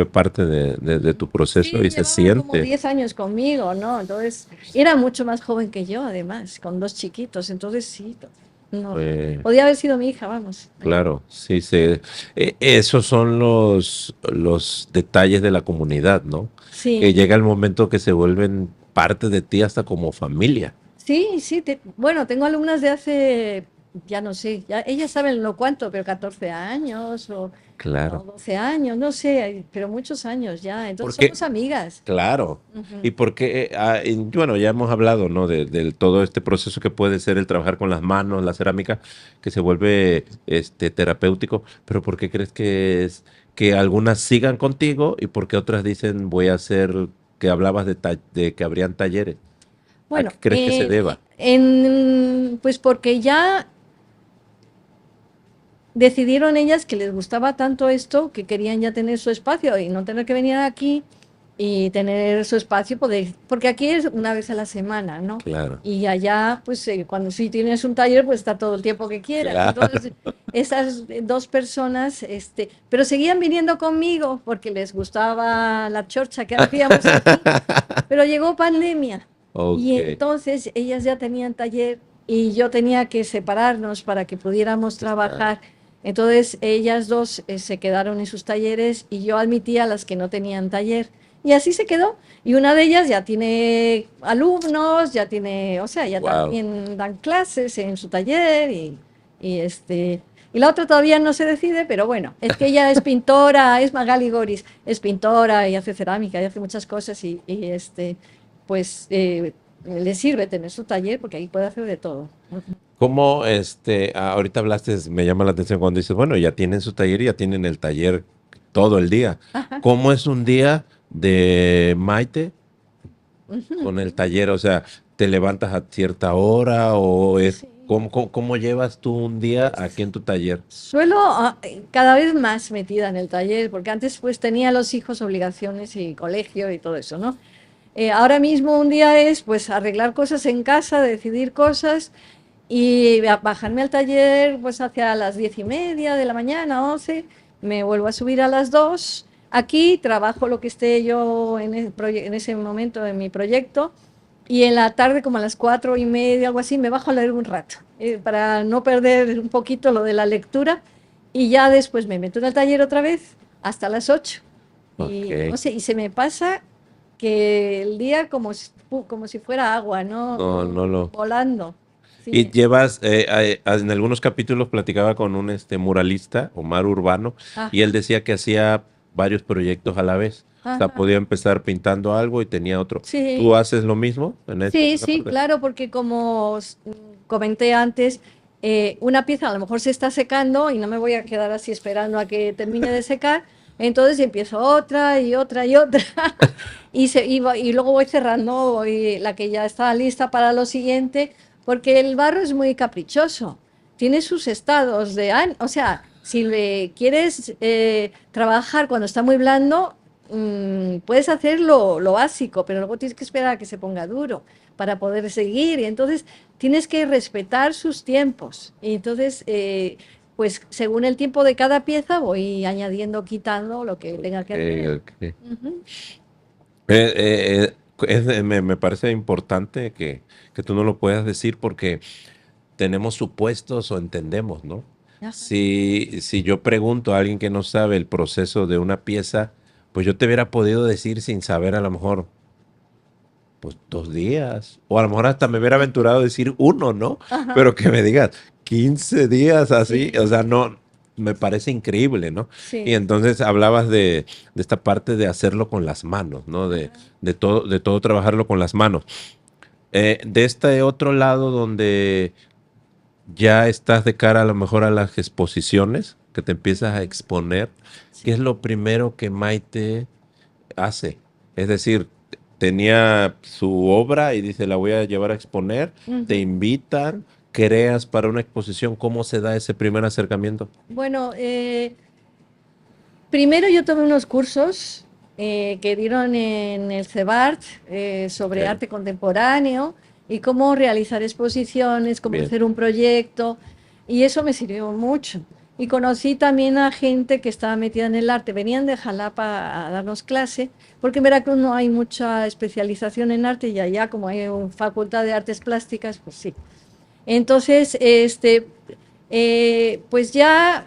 parte de tu proceso Sí, y se llevaba como siente. 10 años conmigo, ¿no? Entonces, era mucho más joven que yo, además, con dos chiquitos. Entonces, sí, no, eh, podía haber sido mi hija, vamos. claro, sí, esos son los detalles de la comunidad, ¿no? Que Sí, llega el momento que se vuelven parte de ti hasta como familia. sí, sí. Bueno, tengo alumnas de hace ya no sé, ya, ellas saben lo cuánto, pero 14 años o Claro. 12 años, no sé, pero muchos años ya. Entonces Porque somos amigas. claro. Ujú. Y porque, bueno, ya hemos hablado, ¿no? De todo este proceso que puede ser el trabajar con las manos, la cerámica, que se vuelve terapéutico, pero ¿por qué crees que es que algunas sigan contigo y por qué otras dicen voy a hacer, que hablabas de que habrían talleres? ¿A Bueno, qué crees que se deba? pues porque ya decidieron ellas que les gustaba tanto esto que querían ya tener su espacio y no tener que venir aquí y tener su espacio, poder, porque aquí es una vez a la semana, ¿no? Claro, Y allá, pues cuando sí tienes un taller, pues está todo el tiempo que quieras. claro. Entonces, esas dos personas, pero seguían viniendo conmigo porque les gustaba la chorcha que hacíamos aquí, pero llegó pandemia y Ok. entonces ellas ya tenían taller y yo tenía que separarnos para que pudiéramos Está. trabajar. Entonces ellas dos se quedaron en sus talleres y yo admitía a las que no tenían taller. Y así se quedó. Y una de ellas ya tiene alumnos, ya tiene, o sea, ya Wow. también dan clases en su taller y y la otra todavía no se decide, pero bueno, es que ella es pintora, es Magali Goris, es pintora y hace cerámica y hace muchas cosas pues le sirve tener su taller porque ahí puede hacer de todo. ¿Cómo, ahorita hablaste, me llama la atención cuando dices, bueno, ya tienen su taller y ya tienen el taller todo el día. Ajá. ¿Cómo es un día de Maite Ujú. con el taller? O sea, ¿te levantas a cierta hora o es, Sí. cómo llevas tú un día aquí en tu taller? Suelo cada vez más metida en el taller, porque antes pues tenía los hijos obligaciones y colegio y todo eso, ¿no? Ahora mismo un día es pues arreglar cosas en casa, decidir cosas y bajarme al taller pues hacia las 10:30 de la mañana, 11, me vuelvo a subir a las 2. Aquí trabajo lo que esté yo en ese momento en mi proyecto y en la tarde como a las 4:30, algo así, me bajo a leer un rato para no perder un poquito lo de la lectura y ya después me meto en el taller otra vez hasta las 8. Y no Ok. sé, y se me pasa que el día como si fuera agua, No, ¿no? no lo. Volando. Y Sí. llevas, en algunos capítulos platicaba con un muralista, Omar Urbano, y él Ajá, decía que hacía varios proyectos a la vez. O sea, ajá. podía empezar pintando algo y tenía otro. Sí, ¿Tú haces lo mismo en sí, esa sí, parte? claro, porque como comenté antes, una pieza a lo mejor se está secando y no me voy a quedar así esperando a que termine de secar, entonces empiezo otra y otra y otra y luego voy cerrando la que ya está lista para lo siguiente, porque el barro es muy caprichoso, tiene sus estados o sea, si le quieres trabajar cuando está muy blando, puedes hacer lo básico, pero luego tienes que esperar a que se ponga duro para poder seguir. Y entonces tienes que respetar sus tiempos. Y entonces, pues según el tiempo de cada pieza, voy añadiendo, quitando lo que tenga que hacer. Ok. Ujú. Me parece importante que tú no lo puedas decir porque tenemos supuestos o entendemos, ¿no? Ajá. Si yo pregunto a alguien que no sabe el proceso de una pieza, pues yo te hubiera podido decir sin saber a lo mejor, pues 2 días, o a lo mejor hasta me hubiera Sí. aventurado a decir uno, ¿no? Ajá. Pero que me digas 15 días así, o Sí, sea, no, me parece increíble, ¿no? Y sí. entonces hablabas de esta parte de hacerlo con las manos, ¿no? Ajá. De todo trabajarlo con las manos. De este otro lado donde ya estás de cara a lo mejor a las exposiciones, que te empiezas a exponer, ¿qué es Sí. lo primero que Maite hace? Es decir, tenía su obra y dice, la voy a llevar a exponer, te Ujú. invitan, creas para una exposición, ¿cómo se da ese primer acercamiento? Bueno, primero yo tomé unos cursos que dieron en el CEBART sobre Ok, arte contemporáneo y cómo realizar exposiciones, cómo bien, hacer un proyecto, y eso me sirvió mucho. Y conocí también a gente que estaba metida en el arte, venían de Jalapa a darnos clase, porque en Veracruz no hay mucha especialización en arte y allá como hay una facultad de artes plásticas, pues sí. Entonces, pues ya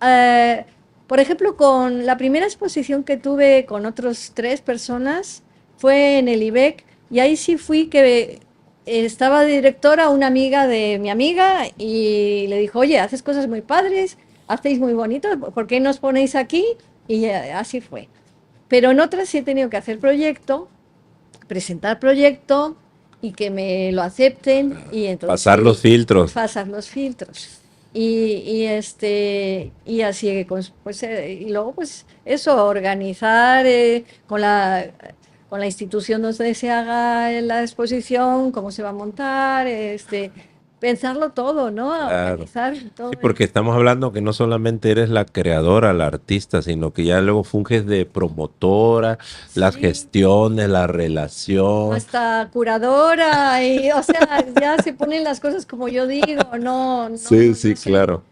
eh, por ejemplo, con la primera exposición que tuve con otros 3 personas fue en el IBEC y ahí sí fui que estaba de directora una amiga de mi amiga y le dijo, oye, haces cosas muy padres, hacéis muy bonitos, ¿por qué no os ponéis aquí? Y así fue. Pero en otras sí he tenido que hacer proyecto, presentar proyecto y que me lo acepten y entonces Pasar los filtros. pasar los filtros. Y así, pues, y luego pues eso, organizar con la institución donde se haga la exposición, cómo se va a montar, pensarlo todo, ¿no? Claro. Organizar Sí, todo. porque estamos hablando que no solamente eres la creadora, la artista, sino que ya luego funges de promotora, las Sí, gestiones, la relación. hasta curadora, y o sea, ya se ponen las cosas como yo digo, no, Sí, no, no sí, sé, claro.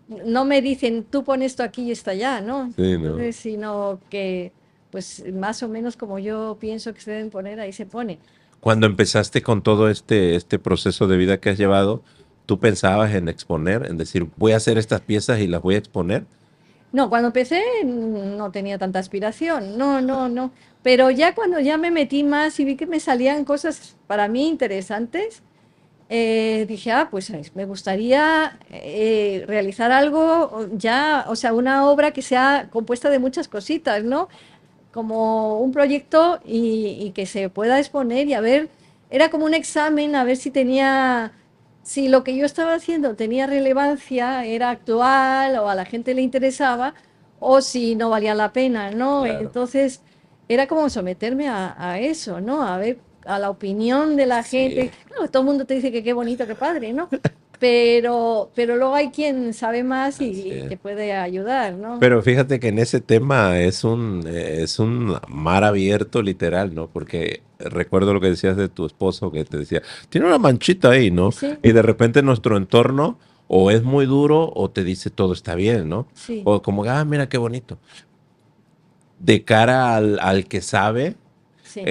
no me dicen tú pon esto aquí y está allá, ¿no? Sí, ¿no? Entonces, sino que pues más o menos como yo pienso que se deben poner, ahí se pone. Cuando empezaste con todo este proceso de vida que has llevado, ¿tú pensabas en exponer, en decir, voy a hacer estas piezas y las voy a exponer? No, cuando empecé no tenía tanta aspiración, no, no, no. Pero ya cuando ya me metí más y vi que me salían cosas para mí interesantes, dije, ah, pues me gustaría realizar algo ya, o sea, una obra que sea compuesta de muchas cositas, ¿no? Como un proyecto y que se pueda exponer y a ver, era como un examen, a ver si tenía, si lo que yo estaba haciendo tenía relevancia, era actual o a la gente le interesaba, o si no valía la pena, ¿no? Claro. Entonces, era como someterme a eso, ¿no? A ver, a la opinión de la gente. Sí. Claro, todo el mundo te dice que qué bonito, qué padre, ¿no? Pero luego hay quien sabe más Así y es. te puede ayudar, ¿no? Pero fíjate que en ese tema es un mar abierto literal, ¿no? Porque recuerdo lo que decías de tu esposo que te decía, tiene una manchita ahí, ¿no? Sí, Y de repente nuestro entorno o es muy duro o te dice todo está bien, ¿no? sí, O como, mira qué bonito. De cara al que sabe, sí.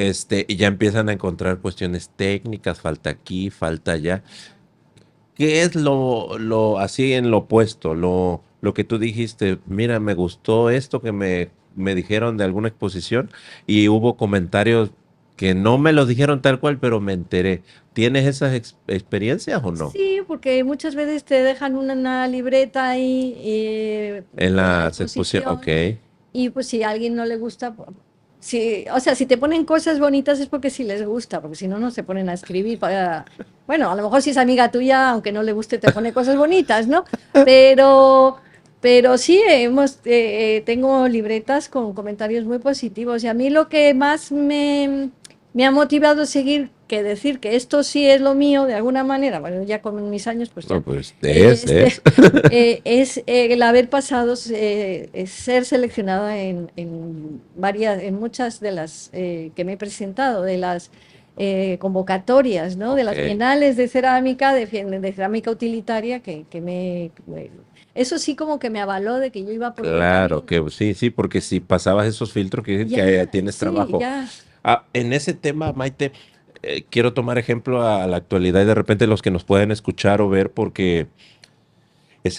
y ya empiezan a encontrar cuestiones técnicas, falta aquí, falta allá. ¿Qué es así en lo opuesto? Lo que tú dijiste, mira, me gustó esto que me dijeron de alguna exposición y hubo comentarios que no me los dijeron tal cual, pero me enteré. ¿Tienes esas experiencias o no? Sí, porque muchas veces te dejan una libreta ahí En de la las exposiciones, ok, exposición y pues si a alguien no le gusta, si, o sea, si te ponen cosas bonitas es porque sí les gusta, porque si no, no se ponen a escribir para... Bueno, a lo mejor si es amiga tuya, aunque no le guste, te pone cosas bonitas, ¿no? Pero, pero sí, tengo libretas con comentarios muy positivos y a mí lo que más me ha motivado a seguir que decir que esto sí es lo mío de alguna manera, bueno, ya con mis años, pues no, ya, pues este, es. es el haber pasado, ser seleccionada en muchas de las que me he presentado, de las convocatorias, ¿no? De Ok, las bienales de cerámica, de cerámica utilitaria, eso sí como que me avaló de que yo iba por buen claro, camino. que sí, sí, porque si pasabas esos filtros, quiere decir que Ya, tienes sí, trabajo. ya, En ese tema, Maite, quiero tomar ejemplo a la actualidad y de repente los que nos pueden escuchar o ver, porque es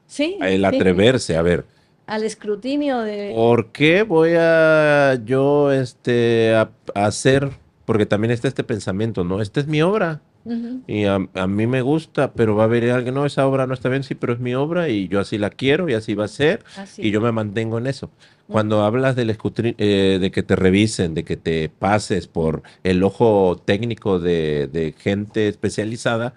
sí, el sí, atreverse, a ver, al escrutinio de... ¿por qué voy a yo a hacer? Porque también está este pensamiento, ¿no? Esta es mi obra Ujú, y a mí me gusta, pero va a haber alguien, no, esa obra no está bien, sí, pero es mi obra y yo así la quiero y así va a ser y así. yo me mantengo en eso. Ujú, Cuando hablas de que te revisen, de que te pases por el ojo técnico de gente especializada,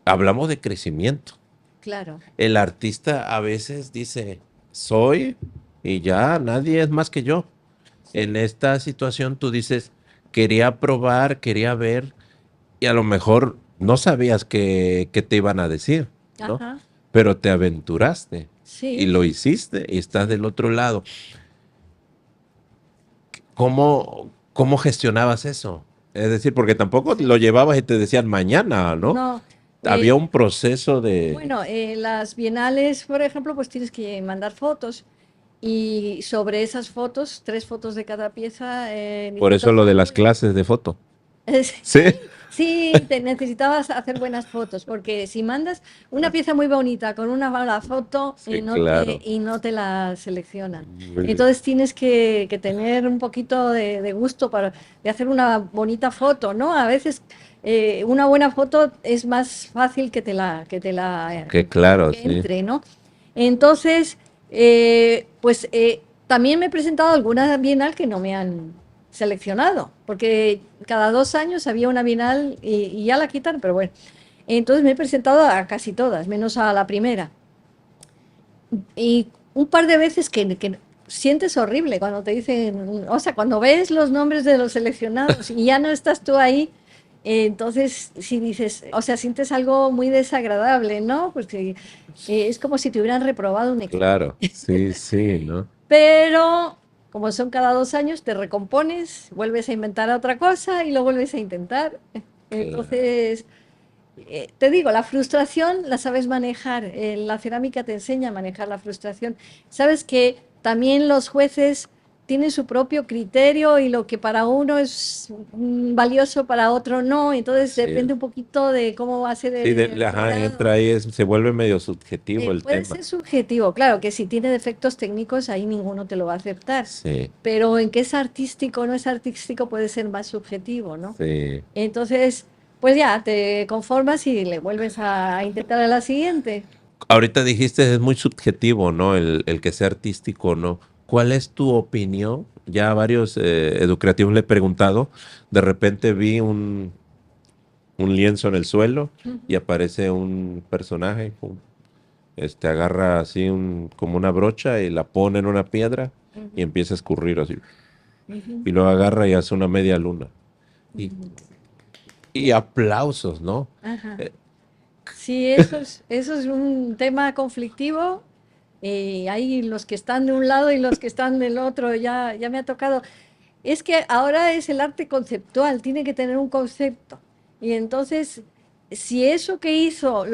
hablamos de crecimiento. claro, El artista a veces dice, soy y ya nadie es más que yo. sí. En esta situación tú dices, quería probar, quería ver y a lo mejor no sabías qué te iban a decir, ¿no? Ajá, Pero te aventuraste y sí, lo hiciste y estás sí. del otro lado. ¿Cómo gestionabas eso? Es decir, porque tampoco lo llevabas y te decían mañana, ¿no? No, Había eh, un proceso de... bueno, las bienales, por ejemplo, pues tienes que mandar fotos y sobre esas fotos, 3 fotos de cada pieza en Por eso distintos lo de las ángulos. clases de foto. ¿Sí? Sí, te necesitabas hacer buenas fotos, porque si mandas una pieza muy bonita con una mala foto Sí, claro. y no te la seleccionan. Muy bien. Entonces tienes que tener un poquito de gusto para de hacer una bonita foto, ¿no? A veces una buena foto es más fácil Que claro, que sí. entre, ¿no? Entonces, también me he presentado a alguna bienal que no me han seleccionado, porque cada 2 años había una bienal y ya la quitan, pero bueno. Entonces me he presentado a casi todas, menos a la primera. Y un par de veces que sientes horrible cuando te dicen, o sea, cuando ves los nombres de los seleccionados y ya no estás tú ahí, entonces si dices, o sea, sientes algo muy desagradable, ¿no? Porque es como si te hubieran reprobado un examen. Claro, sí, sí, ¿no? Pero como son cada 2 años, te recompones, vuelves a inventar otra cosa y lo vuelves a intentar. Claro. Entonces, te digo, la frustración la sabes manejar. La cerámica te enseña a manejar la frustración. Sabes que también los jueces tienen su propio criterio y lo que para uno es valioso, para otro no. Entonces Así depende es. un poquito de cómo va a ser Sí, el ajá, jurado. entra ahí, se vuelve medio subjetivo el Puede tema. ser subjetivo, claro, que si tiene defectos técnicos ahí ninguno te lo va a aceptar, Sí, pero en que es artístico o no es artístico puede ser más subjetivo, ¿no? sí. Entonces, pues ya, te conformas y le vuelves a intentar a la siguiente. Ahorita dijiste es muy subjetivo, ¿no? El que sea artístico o no. ¿Cuál es tu opinión? Ya a varios educativos le he preguntado. De repente vi un lienzo en el suelo y Ujú, aparece un personaje, pum, agarra así como una brocha y la pone en una piedra y ujú, empieza a escurrir así. ujú, Y luego agarra y hace una media luna. Y, ujú. y aplausos, ¿no? Ajá. Eh, Sí, eso es un tema conflictivo. Hay los que están de un lado y los que están del otro, ya me ha tocado. Es que ahora es el arte conceptual, tiene que tener un concepto. Y entonces, si eso que hizo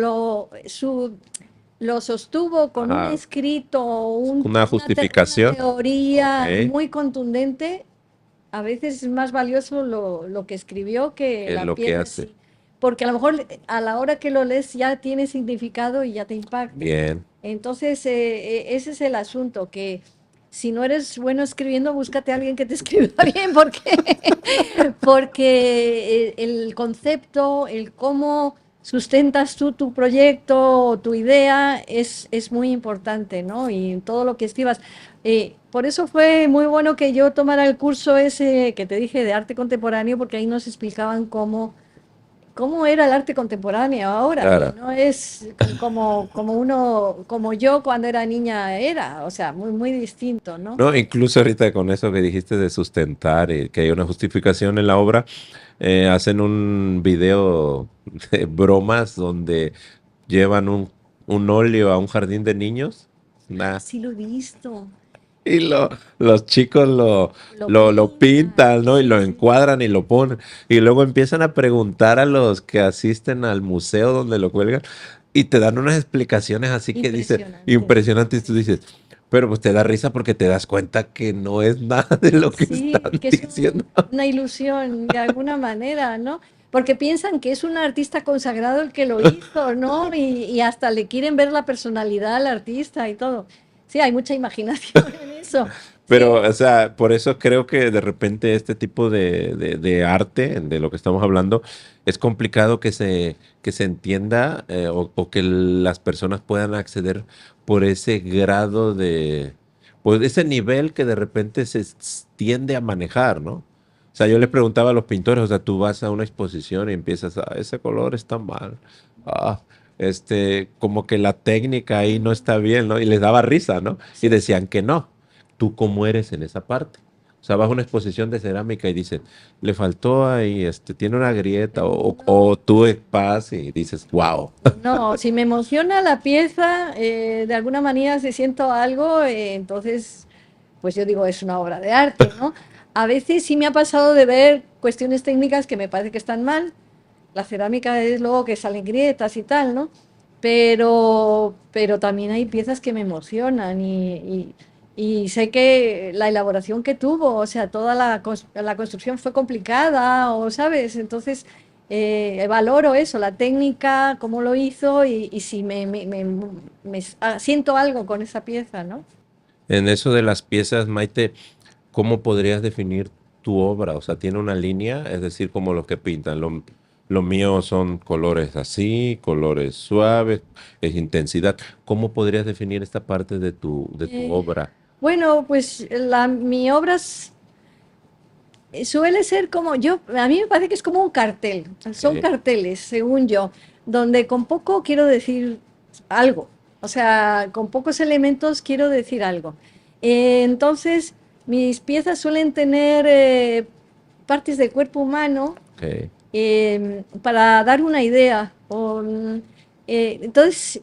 lo sostuvo con un ajá, escrito, una una justificación. Ok, teoría muy contundente, a veces es más valioso lo que escribió que ¿qué es la lo que pieza en hace? sí. Porque a lo mejor a la hora que lo lees ya tiene significado y ya te impacta. Bien. Entonces, ese es el asunto, que si no eres bueno escribiendo, búscate a alguien que te escriba bien, porque el concepto, el cómo sustentas tú tu proyecto o tu idea es muy importante, ¿no? Y todo lo que escribas. Por eso fue muy bueno que yo tomara el curso ese que te dije de arte contemporáneo, porque ahí nos explicaban cómo era el arte contemporáneo ahora, que Claro. no es como yo cuando era niña era, o sea, muy distinto, ¿no? No, incluso ahorita con eso que dijiste de sustentar y que hay una justificación en la obra, hacen un video de bromas donde llevan un óleo a un jardín de niños. Ah, Nah, sí lo he visto. y los chicos Lo lo pintan, pintan, ¿no? Y sí, lo sí. encuadran y lo ponen. Y luego empiezan a preguntar a los que asisten al museo donde lo cuelgan y te dan unas explicaciones así que dice Impresionantes. impresionantes. Y tú dices, pero pues te da risa porque te das cuenta que no es nada de lo que Sí, están que es diciendo. una ilusión de alguna manera, ¿no? Porque piensan que es un artista consagrado el que lo hizo, ¿no? Y hasta le quieren ver la personalidad al artista y todo. Sí, hay mucha imaginación en eso. Pero, Sí, o sea, por eso creo que de repente este tipo de arte, de lo que estamos hablando, es complicado que se entienda o que las personas puedan acceder por ese grado pues ese nivel que de repente tiende a manejar, ¿no? O sea, yo les sí. preguntaba a los pintores, o sea, tú vas a una exposición y empiezas, ese color está mal. Ah, como que la técnica ahí no Ujú. está bien, ¿no? Y les daba risa, ¿no? Y Sí, sí. decían que no. ¿Tú cómo eres en esa parte? O sea, vas a una exposición de cerámica y dicen, le faltó ahí, tiene una grieta, No, o tú vas y dices, wow. no, si me emociona la pieza, de alguna manera si siento algo, entonces, pues yo digo, es una obra de arte, ¿no? A veces sí me ha pasado de ver cuestiones técnicas que me parece que están mal. La cerámica es luego que salen grietas y tal, ¿no? Pero también hay piezas que me emocionan y sé que la elaboración que tuvo, o sea, toda la construcción fue complicada, o sabes, entonces valoro eso, la técnica, cómo lo hizo y si siento algo con esa pieza, ¿no? En eso de las piezas, Maite, ¿cómo podrías definir tu obra? O sea, ¿tiene una línea? Es decir, como los que pintan. Lo mío son colores así, colores suaves, es intensidad. ¿Cómo podrías definir esta parte de tu Eh, obra? bueno, pues mi obra suele ser como yo, a mí me parece que es como un cartel, son Ok, carteles, según yo, donde con poco quiero decir algo, o sea, con pocos elementos quiero decir algo. Entonces, mis piezas suelen tener partes del cuerpo humano ok. para dar una idea. Entonces,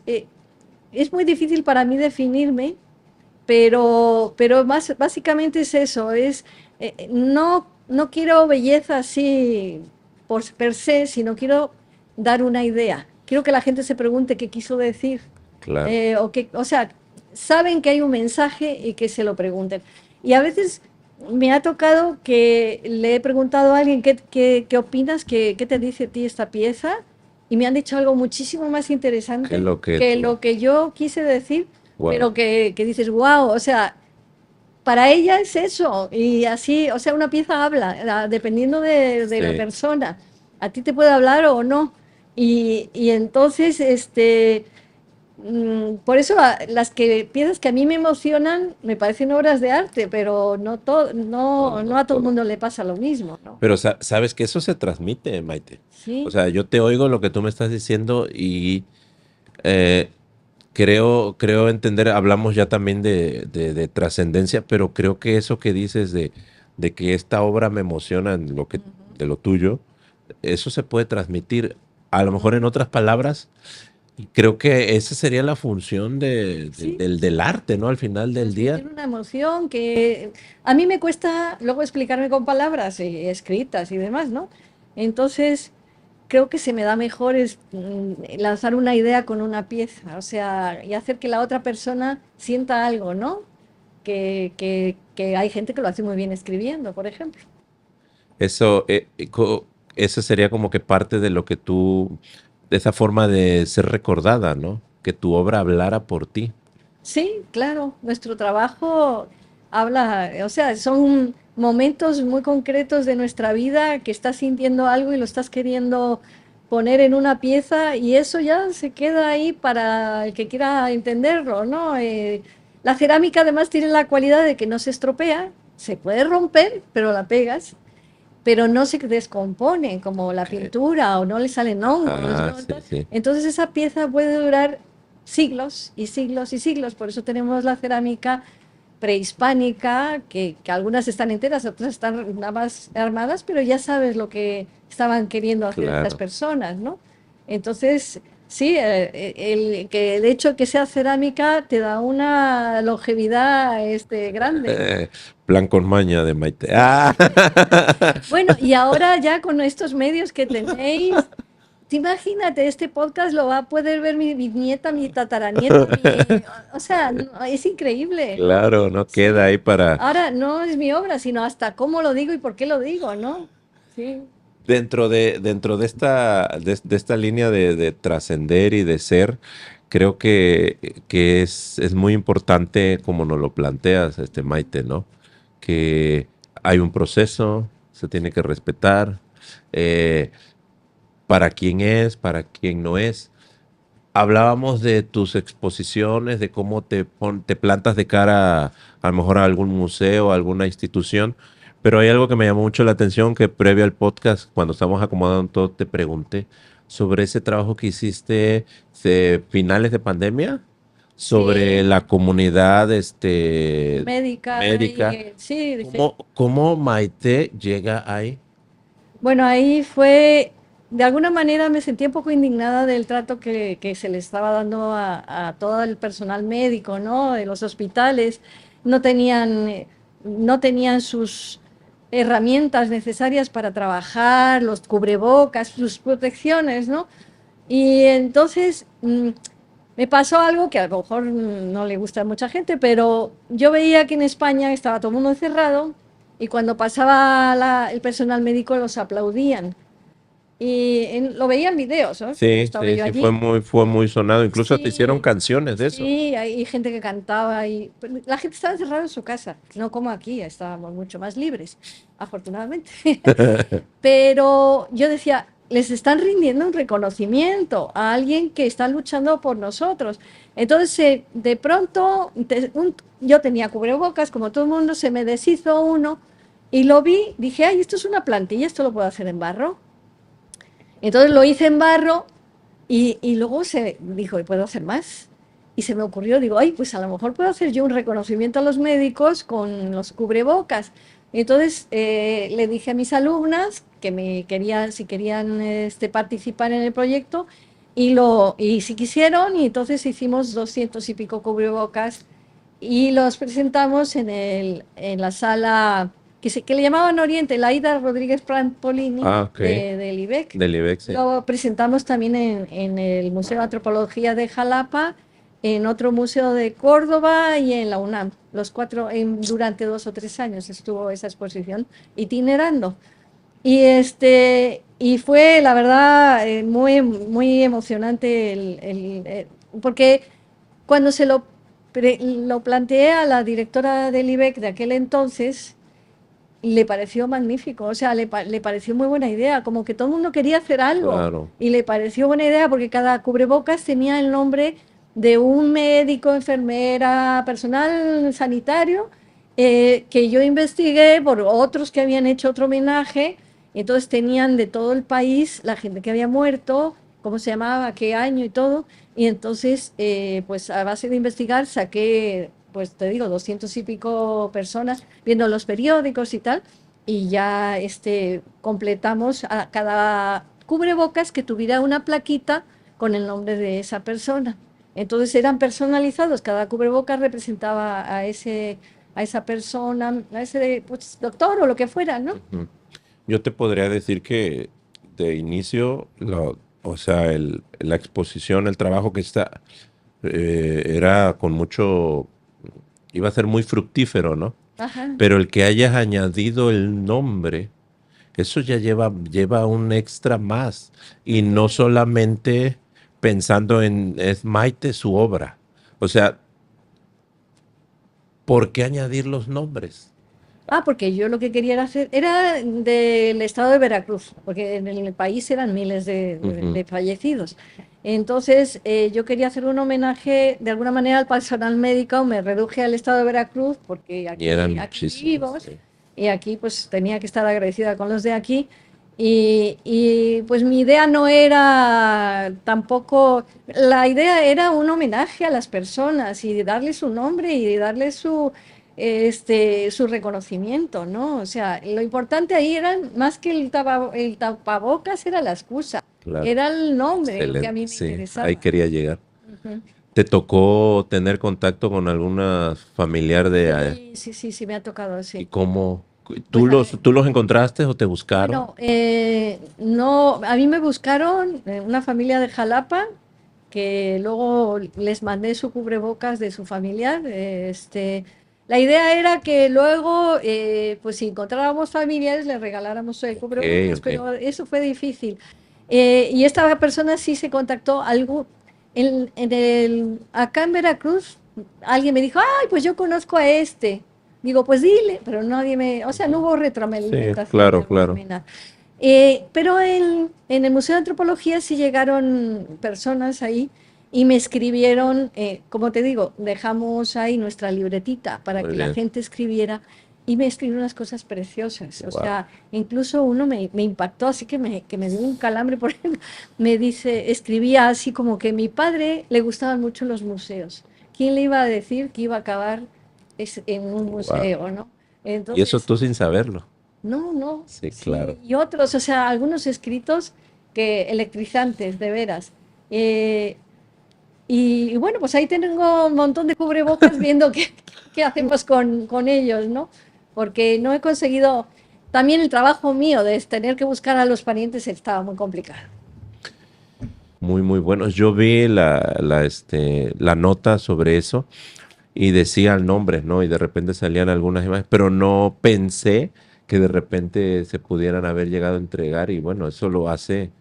es muy difícil para mí definirme, pero más, básicamente es eso, no quiero belleza así por per se, sino quiero dar una idea. Quiero que la gente se pregunte qué quiso decir, Claro. o sea, saben que hay un mensaje y que se lo pregunten. Y a veces me ha tocado que le he preguntado a alguien qué opinas, qué te dice a ti esta pieza, y me han dicho algo muchísimo más ¿Qué es interesante lo que que tú? lo que yo quise decir, Wow. pero que dices, wow, o sea, para ella es eso, y así, o sea, una pieza habla, dependiendo de la Sí. persona. A ti te puede hablar o no. Y entonces, por eso piezas que a mí me emocionan me parecen obras de arte, pero No, no no a todo el todo. mundo le pasa lo mismo, ¿no? Pero sabes que eso se transmite, Maite. O Sí, sea, yo te oigo lo que tú me estás diciendo y eh, creo entender, hablamos ya también de trascendencia, pero creo que eso que dices de que esta obra me emociona en de lo tuyo, eso se puede transmitir, a lo mejor en otras palabras, y creo que esa sería la función sí, del arte, ¿no? Al final del día. transmitir una emoción que a mí me cuesta luego explicarme con palabras escritas y demás, ¿no? Entonces, creo que se me da mejor lanzar una idea con una pieza, o sea, y hacer que la otra persona sienta algo, ¿no? Que hay gente que lo hace muy bien escribiendo, por ejemplo. Eso, eso sería como que parte de lo que de esa forma de ser recordada, ¿no? Que tu obra hablara por ti. Sí, claro, nuestro trabajo habla, o sea, son momentos muy concretos de nuestra vida que estás sintiendo algo y lo estás queriendo poner en una pieza y eso ya se queda ahí para el que quiera entenderlo, ¿no? La cerámica además tiene la cualidad de que no se estropea, se puede romper, pero la pegas, pero no se descompone como la Ok. pintura o no le salen hongos, Ah, ¿no? sí, sí. Entonces esa pieza puede durar siglos y siglos y siglos, por eso tenemos la cerámica prehispánica, que algunas están enteras, otras están nada más armadas, pero ya sabes lo que estaban queriendo hacer estas Claro. personas, ¿no? Entonces, sí, el hecho de que sea cerámica te da una longevidad grande, ¿no? Plan con maña de Maite. Sí. Ah. Bueno, y ahora ya con estos medios que tenéis, tú imagínate, este podcast lo va a poder ver mi nieta, mi tataranieta, o sea, es increíble, ¿no? Claro, no queda Sí. ahí para... Ahora no es mi obra, sino hasta cómo lo digo y por qué lo digo, ¿no? Sí, Dentro de esta línea de trascender y de ser, creo que es muy importante como nos lo planteas, Maite, ¿no? Que hay un proceso, se tiene que respetar, eh, para quién es, para quién no es. Hablábamos de tus exposiciones, de cómo te plantas de cara a lo mejor a algún museo, a alguna institución, pero hay algo que me llamó mucho la atención que previo al podcast, cuando estábamos acomodando todo, te pregunté sobre ese trabajo que hiciste de finales de pandemia, sobre sí, la comunidad médica médica. y sí, ¿Cómo Maite llega ahí? bueno, ahí fue, de alguna manera me sentí un poco indignada del trato que se le estaba dando a todo el personal médico, ¿no? De los hospitales. No tenían, no tenían sus herramientas necesarias para trabajar, los cubrebocas, sus protecciones, ¿no? Y entonces Me pasó algo que a lo mejor no le gusta a mucha gente, pero yo veía que en España estaba todo el mundo encerrado y cuando pasaba el personal médico los aplaudían. Y lo veía en videos, ¿no? No Sí, estaba sí, yo sí, allí. fue muy sonado. Incluso te hicieron Sí, canciones de eso. sí, hay gente que cantaba y pero la gente estaba encerrada en su casa, no como aquí, estábamos mucho más libres, afortunadamente. Pero yo decía, les están rindiendo un reconocimiento a alguien que está luchando por nosotros. Entonces, de pronto, yo tenía cubrebocas, como todo el mundo, se me deshizo uno y lo vi, dije, ay, esto es una plantilla, esto lo puedo hacer en barro. Entonces lo hice en barro y luego se dijo, ¿y puedo hacer más? Y se me ocurrió, digo, ay, pues a lo mejor puedo hacer yo un reconocimiento a los médicos con los cubrebocas. Y entonces le dije a mis alumnas que me querían, si querían participar en el proyecto y si quisieron, y entonces hicimos 200 y pico cubrebocas y los presentamos en la sala que le llamaban Oriente, la Ida Rodríguez Prampolini Ah, ok. del IBEC. Del IBEX, sí. Lo presentamos también en el Museo de Antropología de Jalapa, en otro museo de Córdoba y en la UNAM. Los cuatro, durante 2 o 3 años estuvo esa exposición itinerando. Y fue, la verdad, muy, muy emocionante porque cuando lo planteé a la directora del IBEC de aquel entonces, le pareció magnífico, o sea, le pareció muy buena idea, como que todo el mundo quería hacer algo Claro. y le pareció buena idea porque cada cubrebocas tenía el nombre de un médico, enfermera, personal sanitario, que yo investigué por otros que habían hecho otro homenaje, y entonces tenían de todo el país la gente que había muerto, cómo se llamaba, qué año y todo, y entonces, pues a base de investigar saqué, pues te digo, 200 y pico personas viendo los periódicos y tal, y ya completamos a cada cubrebocas que tuviera una plaquita con el nombre de esa persona. Entonces eran personalizados, cada cubrebocas representaba a esa persona, a ese pues, doctor o lo que fuera, ¿no? Ujú. Yo te podría decir que de inicio, o sea, la exposición, el trabajo que está, era con mucho, iba a ser muy fructífero, ¿no? Ajá. Pero el que hayas añadido el nombre, eso ya lleva un extra más. Y no solamente pensando en, es Maite su obra. O sea, ¿por qué añadir los nombres? Porque yo lo que quería era del estado de Veracruz, porque en el país eran miles Ujú. de fallecidos. Entonces, yo quería hacer un homenaje de alguna manera al personal médico, me reduje al estado de Veracruz, porque Y eran aquí muchísimos. vivimos, Sí. y aquí pues tenía que estar agradecida con los de aquí. Pues mi idea no era tampoco, la idea era un homenaje a las personas y darles su nombre y darles su reconocimiento, ¿no? O sea, lo importante ahí era más que el tapabocas, era la excusa, Claro. era el nombre, lo que a Excelente. mí me Sí, ahí interesaba. quería llegar. Ujú. ¿Te tocó tener contacto con alguna familiar de... Sí, sí, sí, sí, me ha tocado, ¿Y sí. cómo? Pues a ver, Tú los encontraste o te buscaron? bueno, no, a mí me buscaron una familia de Jalapa que luego les mandé su cubrebocas de su familiar. La idea era que luego, pues si encontrábamos familiares, les regaláramos el Ok, cubrebocas, ok. pero eso fue difícil. Y esta persona sí se contactó algo acá en Veracruz. Alguien me dijo, ay, pues yo conozco a este. Digo, pues dile, pero nadie o sea, no hubo Sí, retroalimentación de claro, alguna claro. manera. Pero en el Museo de Antropología sí llegaron personas ahí y me escribieron, como te digo, dejamos ahí nuestra libretita para Muy que la bien. gente escribiera y me escribió unas cosas preciosas. O Wow. sea, incluso uno me impactó, así que me dio un calambre por él. Me dice, escribía así como que a mi padre le gustaban mucho los museos. ¿Quién le iba a decir que iba a acabar en un Wow. museo, ¿no? Y eso Entonces, tú sin saberlo. no, no, Sí, claro. sí, y otros, o sea, algunos escritos que electrizantes, de veras. Eh, y bueno, pues ahí tengo un montón de cubrebocas viendo qué hacemos con ellos, ¿no? Porque no he conseguido, también el trabajo mío de tener que buscar a los parientes estaba muy complicado. muy, muy buenos. Yo vi la nota sobre eso y decían nombres, ¿no? Y de repente salían algunas imágenes, pero no pensé que de repente se pudieran haber llegado a entregar y bueno, eso lo hace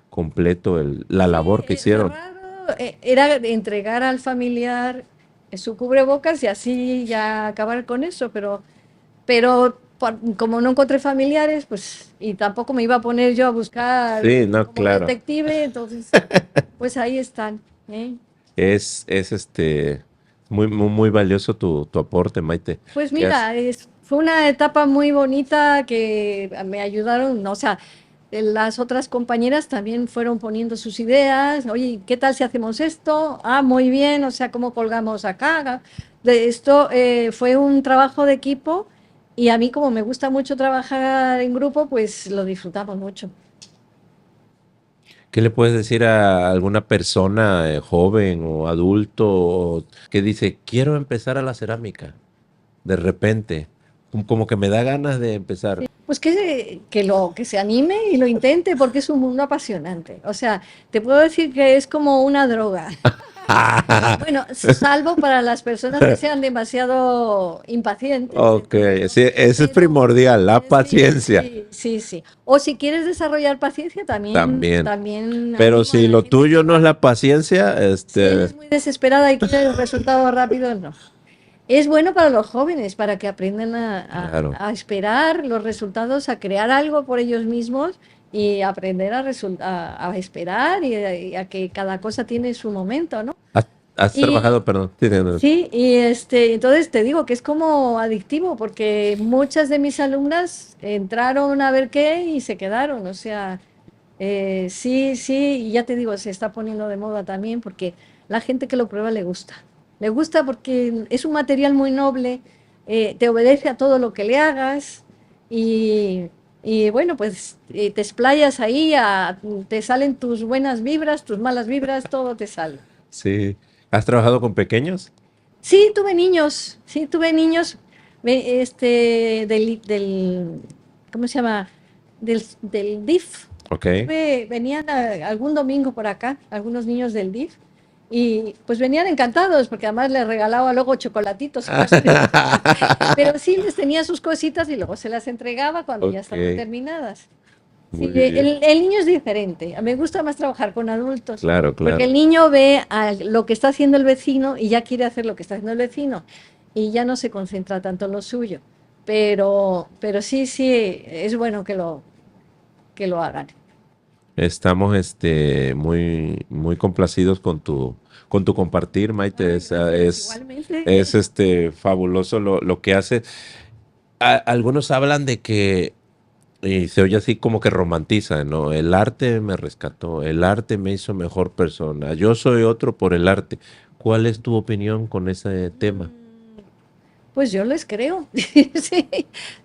completo la Sí, labor que lo hicieron. raro era entregar al familiar su cubrebocas y así ya acabar con eso, como no encontré familiares, pues, y tampoco me iba a poner yo a buscar Sí, no, como claro. detective, entonces, pues ahí están, ¿eh? Es muy, muy, muy valioso tu aporte, Maite. Pues ¿Qué has? mira, fue una etapa muy bonita que me ayudaron, o sea, las otras compañeras también fueron poniendo sus ideas, oye, ¿qué tal si hacemos esto? Ah, muy bien, o sea, ¿cómo colgamos acá? De esto fue un trabajo de equipo y a mí como me gusta mucho trabajar en grupo, pues lo disfrutamos mucho. ¿Qué le puedes decir a alguna persona joven o adulto que dice, quiero empezar a la cerámica? De repente, como que me da ganas de empezar. Pues que se anime y lo intente porque es un mundo apasionante. O sea, te puedo decir que es como una droga. Bueno, salvo para las personas que sean demasiado impacientes, Ok, ¿entiendes? sí, eso es Pero primordial, la sí, paciencia sí, sí, sí. O si quieres desarrollar paciencia, también. también Pero animo a si la lo gente tuyo que no es la paciencia, si eres muy desesperada y quieres resultados rápidos, no. Es bueno para los jóvenes, para que aprendan claro. a esperar los resultados, a crear algo por ellos mismos y aprender a esperar y a que cada cosa tiene su momento, ¿no? ¿Has Y trabajado, perdón? Sí, sí, sí, entonces te digo que es como adictivo, porque muchas de mis alumnas entraron a ver qué y se quedaron, o sea, sí, sí, y ya te digo, se está poniendo de moda también porque la gente que lo prueba le gusta. Le gusta porque es un material muy noble, te obedece a todo lo que le hagas y, y bueno, pues te explayas ahí, te salen tus buenas vibras, tus malas vibras, todo te sale. sí. ¿Has trabajado con pequeños? Sí, tuve niños, ¿cómo se llama? Del DIF. Ok. Venían algún domingo por acá, algunos niños del DIF, y pues venían encantados, porque además les regalaba luego chocolatitos y cosas de esas. Pero sí les tenía sus cositas y luego se las entregaba cuando ya Ok, estaban terminadas. Sí, muy bien. el niño es diferente. Me gusta más trabajar con adultos, Claro, porque el claro. niño ve lo que está haciendo el vecino y ya quiere hacer lo que está haciendo el vecino y ya no se concentra tanto en lo suyo. Pero sí, sí, es bueno que lo hagan. Estamos muy, muy complacidos con tu compartir, Maite. Ay, gracias, igualmente. Es fabuloso lo que hace. Algunos hablan de que, y se oye así como que romantiza, ¿no? El arte me rescató, el arte me hizo mejor persona. Yo soy otro por el arte. ¿Cuál es tu opinión con ese tema? Pues yo les creo, sí,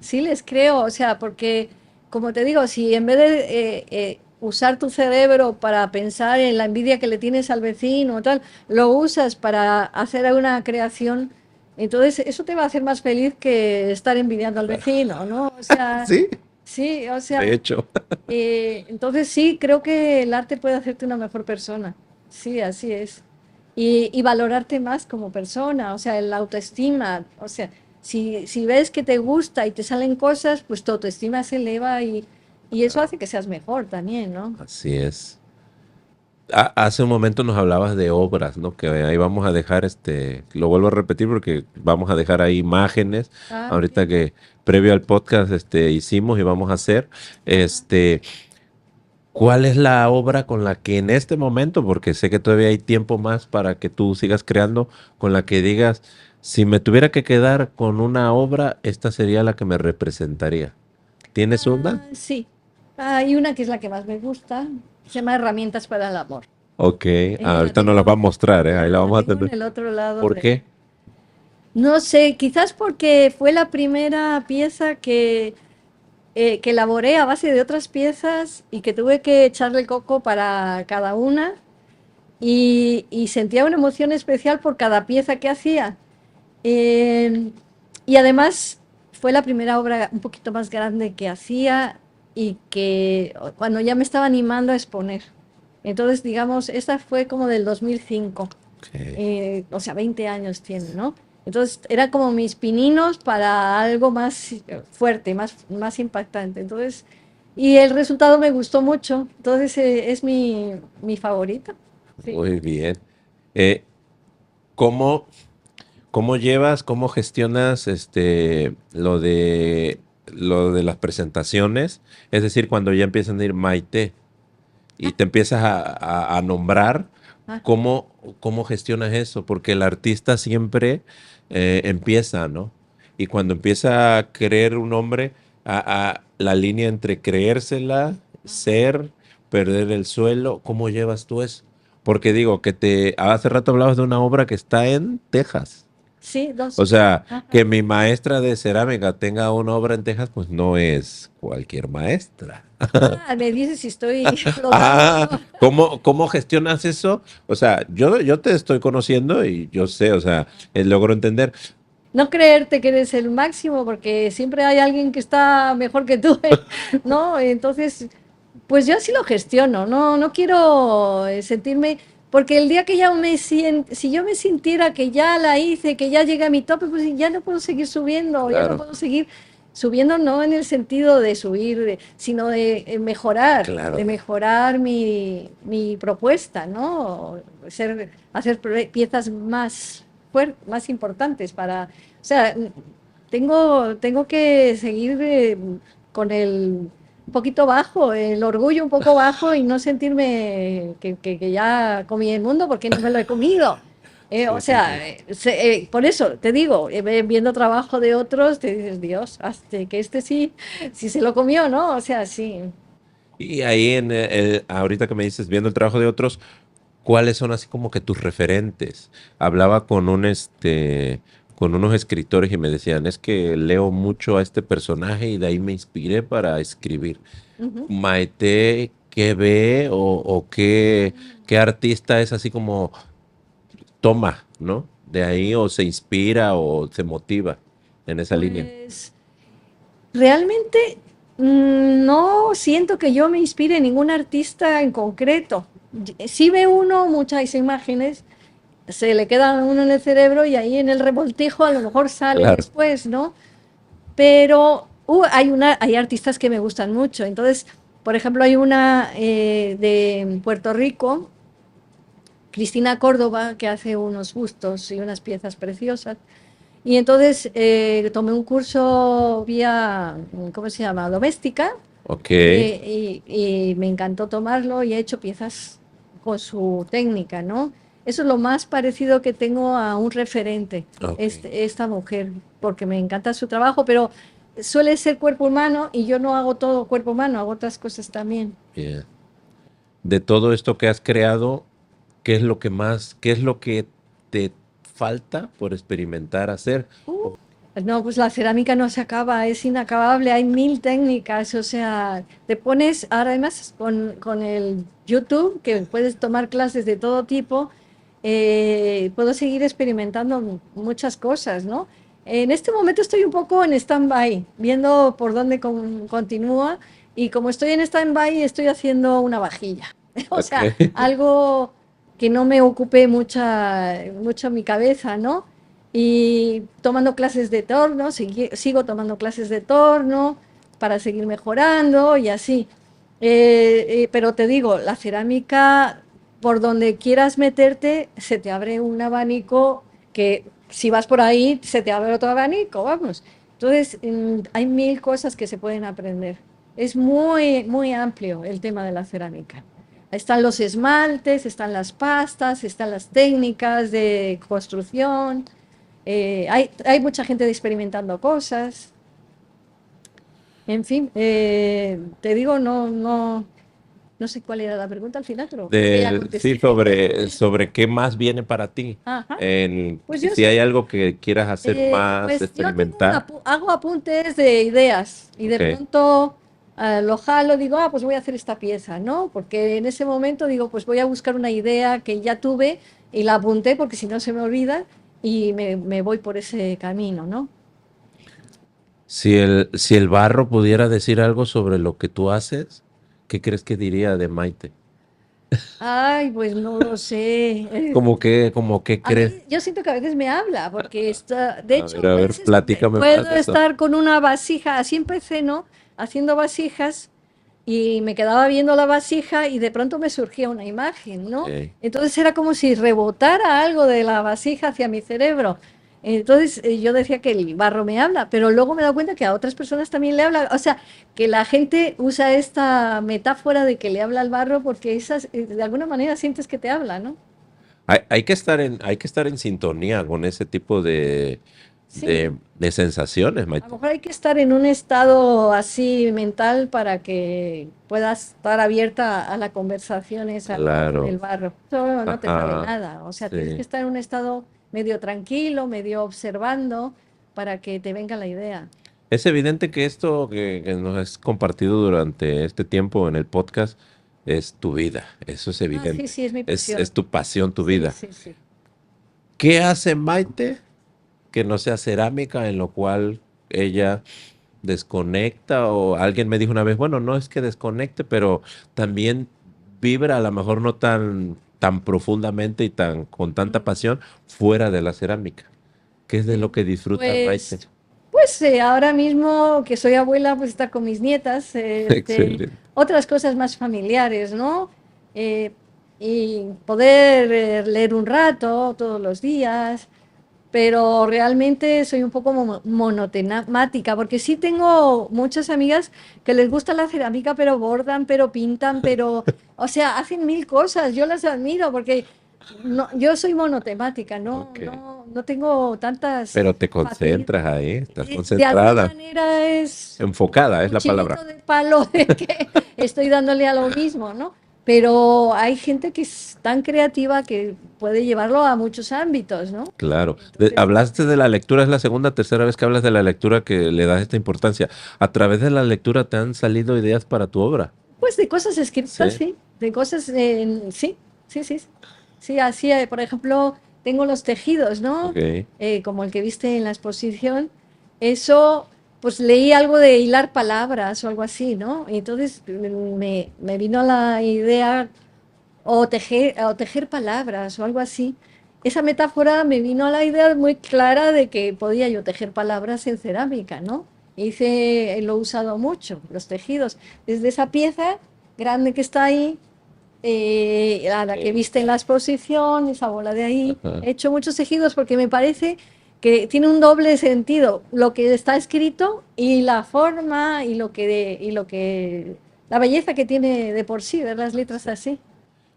sí les creo, o sea, porque como te digo, si en vez de usar tu cerebro para pensar en la envidia que le tienes al vecino o tal, lo usas para hacer una creación, entonces eso te va a hacer más feliz que estar envidiando al vecino, ¿no? O sea, Sí, sí, o de sea, hecho. entonces sí, creo que el arte puede hacerte una mejor persona, sí, así es y valorarte más como persona, o sea, la autoestima, o sea, si ves que te gusta y te salen cosas, pues tu autoestima se eleva y eso hace que seas mejor también, ¿no? Así es. Hace un momento nos hablabas de obras, ¿no? Que ahí vamos a dejar lo vuelvo a repetir porque vamos a dejar ahí imágenes, Ah, ahorita bien. que previo al podcast hicimos y vamos a hacer, Ajá. este, ¿cuál es la obra con la que en este momento, porque sé que todavía hay tiempo más para que tú sigas creando, con la que digas, si me tuviera que quedar con una obra, esta sería la que me representaría? ¿Tienes una? Sí, hay una que es la que más me gusta, se llama Herramientas para el amor. Ok, La ahorita nos la va a tengo, mostrar, ¿eh? Ahí la la vamos a tengo en tener. el otro lado ¿Por qué? no sé, quizás porque fue la primera pieza que elaboré a base de otras piezas y que tuve que echarle coco para cada una y sentía una emoción especial por cada pieza que hacía. Eh, y además fue la primera obra un poquito más grande que hacía y que cuando ya me estaba animando a exponer. Entonces, digamos, esta fue como del 2005, Ok. o sea, 20 años tiene, ¿no? Entonces, era como mis pininos para algo más fuerte, más impactante. Entonces, y el resultado me gustó mucho. Entonces, es mi favorita. Sí. Muy bien. Eh, ¿cómo, cómo llevas, cómo gestionas lo de las presentaciones? Es decir, cuando ya empiezan a ir Maite y te empiezas a nombrar, Ah, ¿cómo gestionas eso? Porque el artista siempre empieza, ¿no? Y cuando empieza a creer un nombre, la línea entre creérsela, ser, perder el suelo, ¿cómo llevas tú eso? Porque digo, hace rato hablabas de una obra que está en Texas. sí, O dos. sea, Ajá. que mi maestra de cerámica tenga una obra en Texas, pues no es cualquier maestra. Ah, me dices si estoy flotando o Ah, no. ¿cómo gestionas eso? O sea, yo te estoy conociendo y yo sé, o sea, logro entender. No creerte que eres el máximo, porque siempre hay alguien que está mejor que tú, ¿no? Entonces, pues yo así lo gestiono, no quiero sentirme, porque el día que ya si yo me sintiera que ya la hice, que ya llegué a mi tope, pues ya no puedo seguir subiendo, ya no Claro, puedo seguir subiendo, no en el sentido de subir, sino de claro. de mejorar mi propuesta, ¿no? Hacer piezas más importantes para, o sea, tengo que seguir con un poquito bajo, el orgullo un poco bajo y no sentirme que ya comí el mundo porque no me lo he comido. O Sí, sí, sea, sí. por eso te digo, viendo trabajo de otros, te dices, Dios, que este sí se lo comió, ¿no? O sea, sí. Y ahí ahorita que me dices, viendo el trabajo de otros, ¿cuáles son así como que tus referentes? Hablaba con unos escritores y me decían, es que leo mucho a este personaje y de ahí me inspiré para escribir. Ujú. Maite, ¿qué ve o qué artista es así como toma, ¿no? De ahí o se inspira o se motiva en esa línea. Pues realmente no siento que yo me inspire en ningún artista en concreto. Sí ve uno muchas imágenes, se le queda a uno en el cerebro y ahí en el revoltijo a lo mejor sale Claro. después, ¿no? Pero hay artistas que me gustan mucho. Entonces, por ejemplo, hay una de Puerto Rico, Cristina Córdoba, que hace unos bustos y unas piezas preciosas. Y entonces tomé un curso vía, ¿cómo se llama? Doméstica, Ok, y me encantó tomarlo y he hecho piezas con su técnica, ¿no? Eso es lo más parecido que tengo a un referente, ok. esta mujer, porque me encanta su trabajo, pero suele ser cuerpo humano y yo no hago todo cuerpo humano, hago otras cosas también. Bien. De todo esto que has creado, qué es lo que te falta por experimentar hacer? Uh, No, pues la cerámica no se acaba, es inacabable, hay mil técnicas, o sea, te pones, ahora además con el YouTube, que puedes tomar clases de todo tipo, puedo seguir experimentando muchas cosas, ¿no? En este momento estoy un poco en stand-by, viendo por dónde continúa, y como estoy en stand-by, estoy haciendo una vajilla, o Ok. sea, algo que no me ocupe mucho mi cabeza, ¿no? Y tomando clases de torno, sigo tomando clases de torno para seguir mejorando y así. Pero te digo, la cerámica, por donde quieras meterte, se te abre un abanico que si vas por ahí, se te abre otro abanico, vamos. Entonces, hay mil cosas que se pueden aprender. Es muy amplio el tema de la cerámica. Están los esmaltes, están las pastas, están las técnicas de construcción, hay mucha gente experimentando cosas. En fin, te digo, no sé cuál era la pregunta al final, pero creo que ya Sí, contesté. sobre qué más viene para ti. Ajá. Pues yo Si hay algo que quieras hacer más, pues yo experimentar. hago apuntes de ideas y de Ok. pronto lo jalo, digo, pues voy a hacer esta pieza, ¿no? Porque en ese momento digo, pues voy a buscar una idea que ya tuve y la apunté porque si no se me olvida y me voy por ese camino, ¿no? Si el barro pudiera decir algo sobre lo que tú haces, ¿qué crees que diría de Maite? Ay, pues no lo sé. Como que A mí, crees. yo siento que a veces me habla, porque está, de hecho, A ver, platícame más puedo de eso. estar con una vasija, así empecé, ¿no? Haciendo vasijas y me quedaba viendo la vasija y de pronto me surgía una imagen, ¿no? Ok. Entonces era como si rebotara algo de la vasija hacia mi cerebro. Entonces yo decía que el barro me habla, pero luego me he dado cuenta que a otras personas también le habla. O sea, que la gente usa esta metáfora de que le habla al barro porque esas, de alguna manera sientes que te habla, ¿no? Hay que estar en sintonía con ese tipo Sí, de sensaciones, a lo Maite. mejor hay que estar en un estado así mental para que puedas estar abierta a la conversación esa, ¿no? Con el Claro. barro. Eso no te sabe Ajá. nada. O sea, tienes que Sí. estar en un estado medio tranquilo, medio observando para que te venga la idea. Es evidente que esto que nos has compartido durante este tiempo en el podcast es tu vida. Eso es Ah, sí, evidente. sí, es mi Es pasión. tu pasión, tu Sí, vida. sí, sí. ¿Qué hace Maite que no sea cerámica en lo cual ella desconecta? O alguien me dijo una vez, bueno, no es que desconecte, pero también vibra a lo mejor no tan profundamente y tan con tanta Mm, pasión fuera de la cerámica. ¿Qué es de lo sí. que disfruta Maite? Pues ahora mismo que soy abuela, pues estar con mis nietas, Excelente. otras cosas más familiares, ¿no? Eh, y poder leer un rato todos los días, pero realmente soy un poco monotemática, porque sí tengo muchas amigas que les gusta la cerámica, pero bordan, pero pintan, pero, o sea, hacen mil cosas. Yo las admiro porque no, yo soy monotemática, no, Ok. no tengo tantas Pero te facilidades. concentras ahí, estás De alguna concentrada, manera es como el enfocada es la palabra. cuchillito de palo de que estoy dándole a lo mismo, ¿no? Pero hay gente que es tan creativa que puede llevarlo a muchos ámbitos, ¿no? Claro. Entonces, Hablaste de la lectura, es la segunda, tercera vez que hablas de la lectura que le das esta importancia. A través de la lectura te han salido ideas para tu obra. pues de cosas escritas, Sí. sí, de cosas, sí, sí, sí. Sí, así, por ejemplo, tengo los tejidos, ¿no? Ok. Como el que viste en la exposición. Eso, pues leí algo de hilar palabras o algo así, ¿no? Y entonces me vino la idea o tejer palabras o algo así. Esa metáfora me vino a la idea muy clara de que podía yo tejer palabras en cerámica, ¿no? Lo he usado mucho, los tejidos. Desde esa pieza grande que está ahí, a la que Ok. viste en la exposición, esa bola de ahí, Ajá. he hecho muchos tejidos porque me parece que tiene un doble sentido, lo que está escrito y la forma la belleza que tiene de por sí, ver las letras así.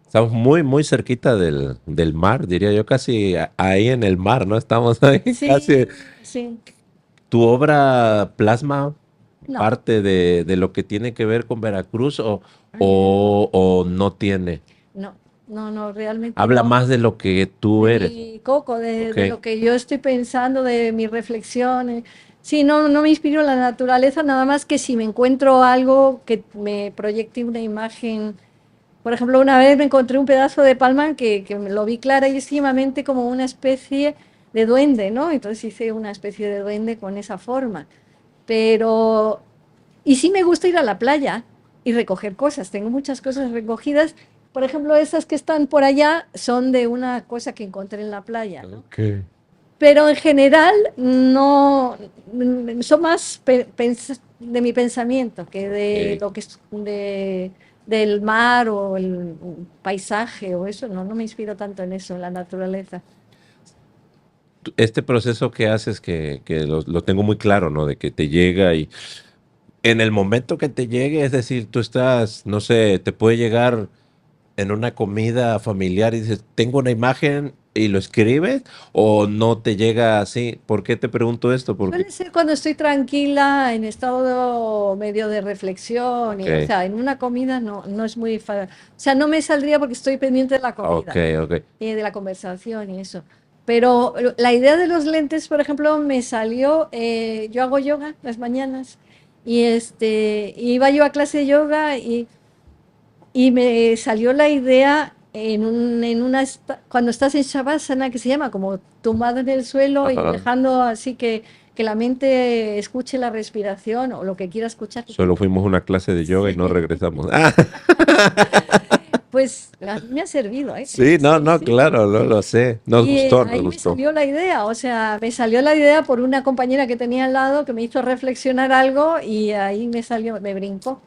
Estamos muy, muy cerquita del mar, diría yo, casi ahí en el mar, ¿no? Estamos ahí casi. Sí, sí. ¿Tu obra plasma No, parte de lo que tiene que ver con Veracruz no, o no tiene? no, no, no, realmente Habla no. más de lo que tú De eres. mi coco, Ok. de lo que yo estoy pensando, de mis reflexiones. Sí, no, no me inspiro en la naturaleza, nada más que si me encuentro algo que me proyecte una imagen. Por ejemplo, una vez me encontré un pedazo de palma que me lo vi clarísimamente como una especie de duende, ¿no? Entonces hice una especie de duende con esa forma. Pero, y sí me gusta ir a la playa y recoger cosas. Tengo muchas cosas recogidas. Por ejemplo, esas que están por allá son de una cosa que encontré en la playa, ¿no? Ok. Pero en general no son más de mi pensamiento que de Ok. lo que es del mar o el paisaje o eso. No, no me inspiro tanto en eso, en la naturaleza. Este proceso que haces, que lo tengo muy claro, ¿no? De que te llega y en el momento que te llegue, es decir, tú estás, no sé, te puede llegar en una comida familiar y dices, tengo una imagen y lo escribes o no te llega así. ¿Por qué te pregunto esto? Porque, Suele ser cuando estoy tranquila, en estado medio de reflexión, ok, y, o sea, en una comida no es o sea, no me saldría porque estoy pendiente de la ok, comida, ok. y de la conversación y eso. Pero la idea de los lentes, por ejemplo, me salió, yo hago yoga las mañanas, y iba yo a clase de yoga y me salió la idea cuando estás en Shavasana, que se llama como tumbado en el suelo y Ajá. dejando así que la mente escuche la respiración o lo que quiera escuchar. Solo fuimos a una clase de yoga y no Sí. regresamos. Pues me ha servido, ¿eh? Sí, no, Sí, no, sí. claro, lo sé. Nos Y gustó, nos ahí me gustó. salió la idea, o sea, me salió la idea por una compañera que tenía al lado que me hizo reflexionar algo y ahí me salió, me brincó.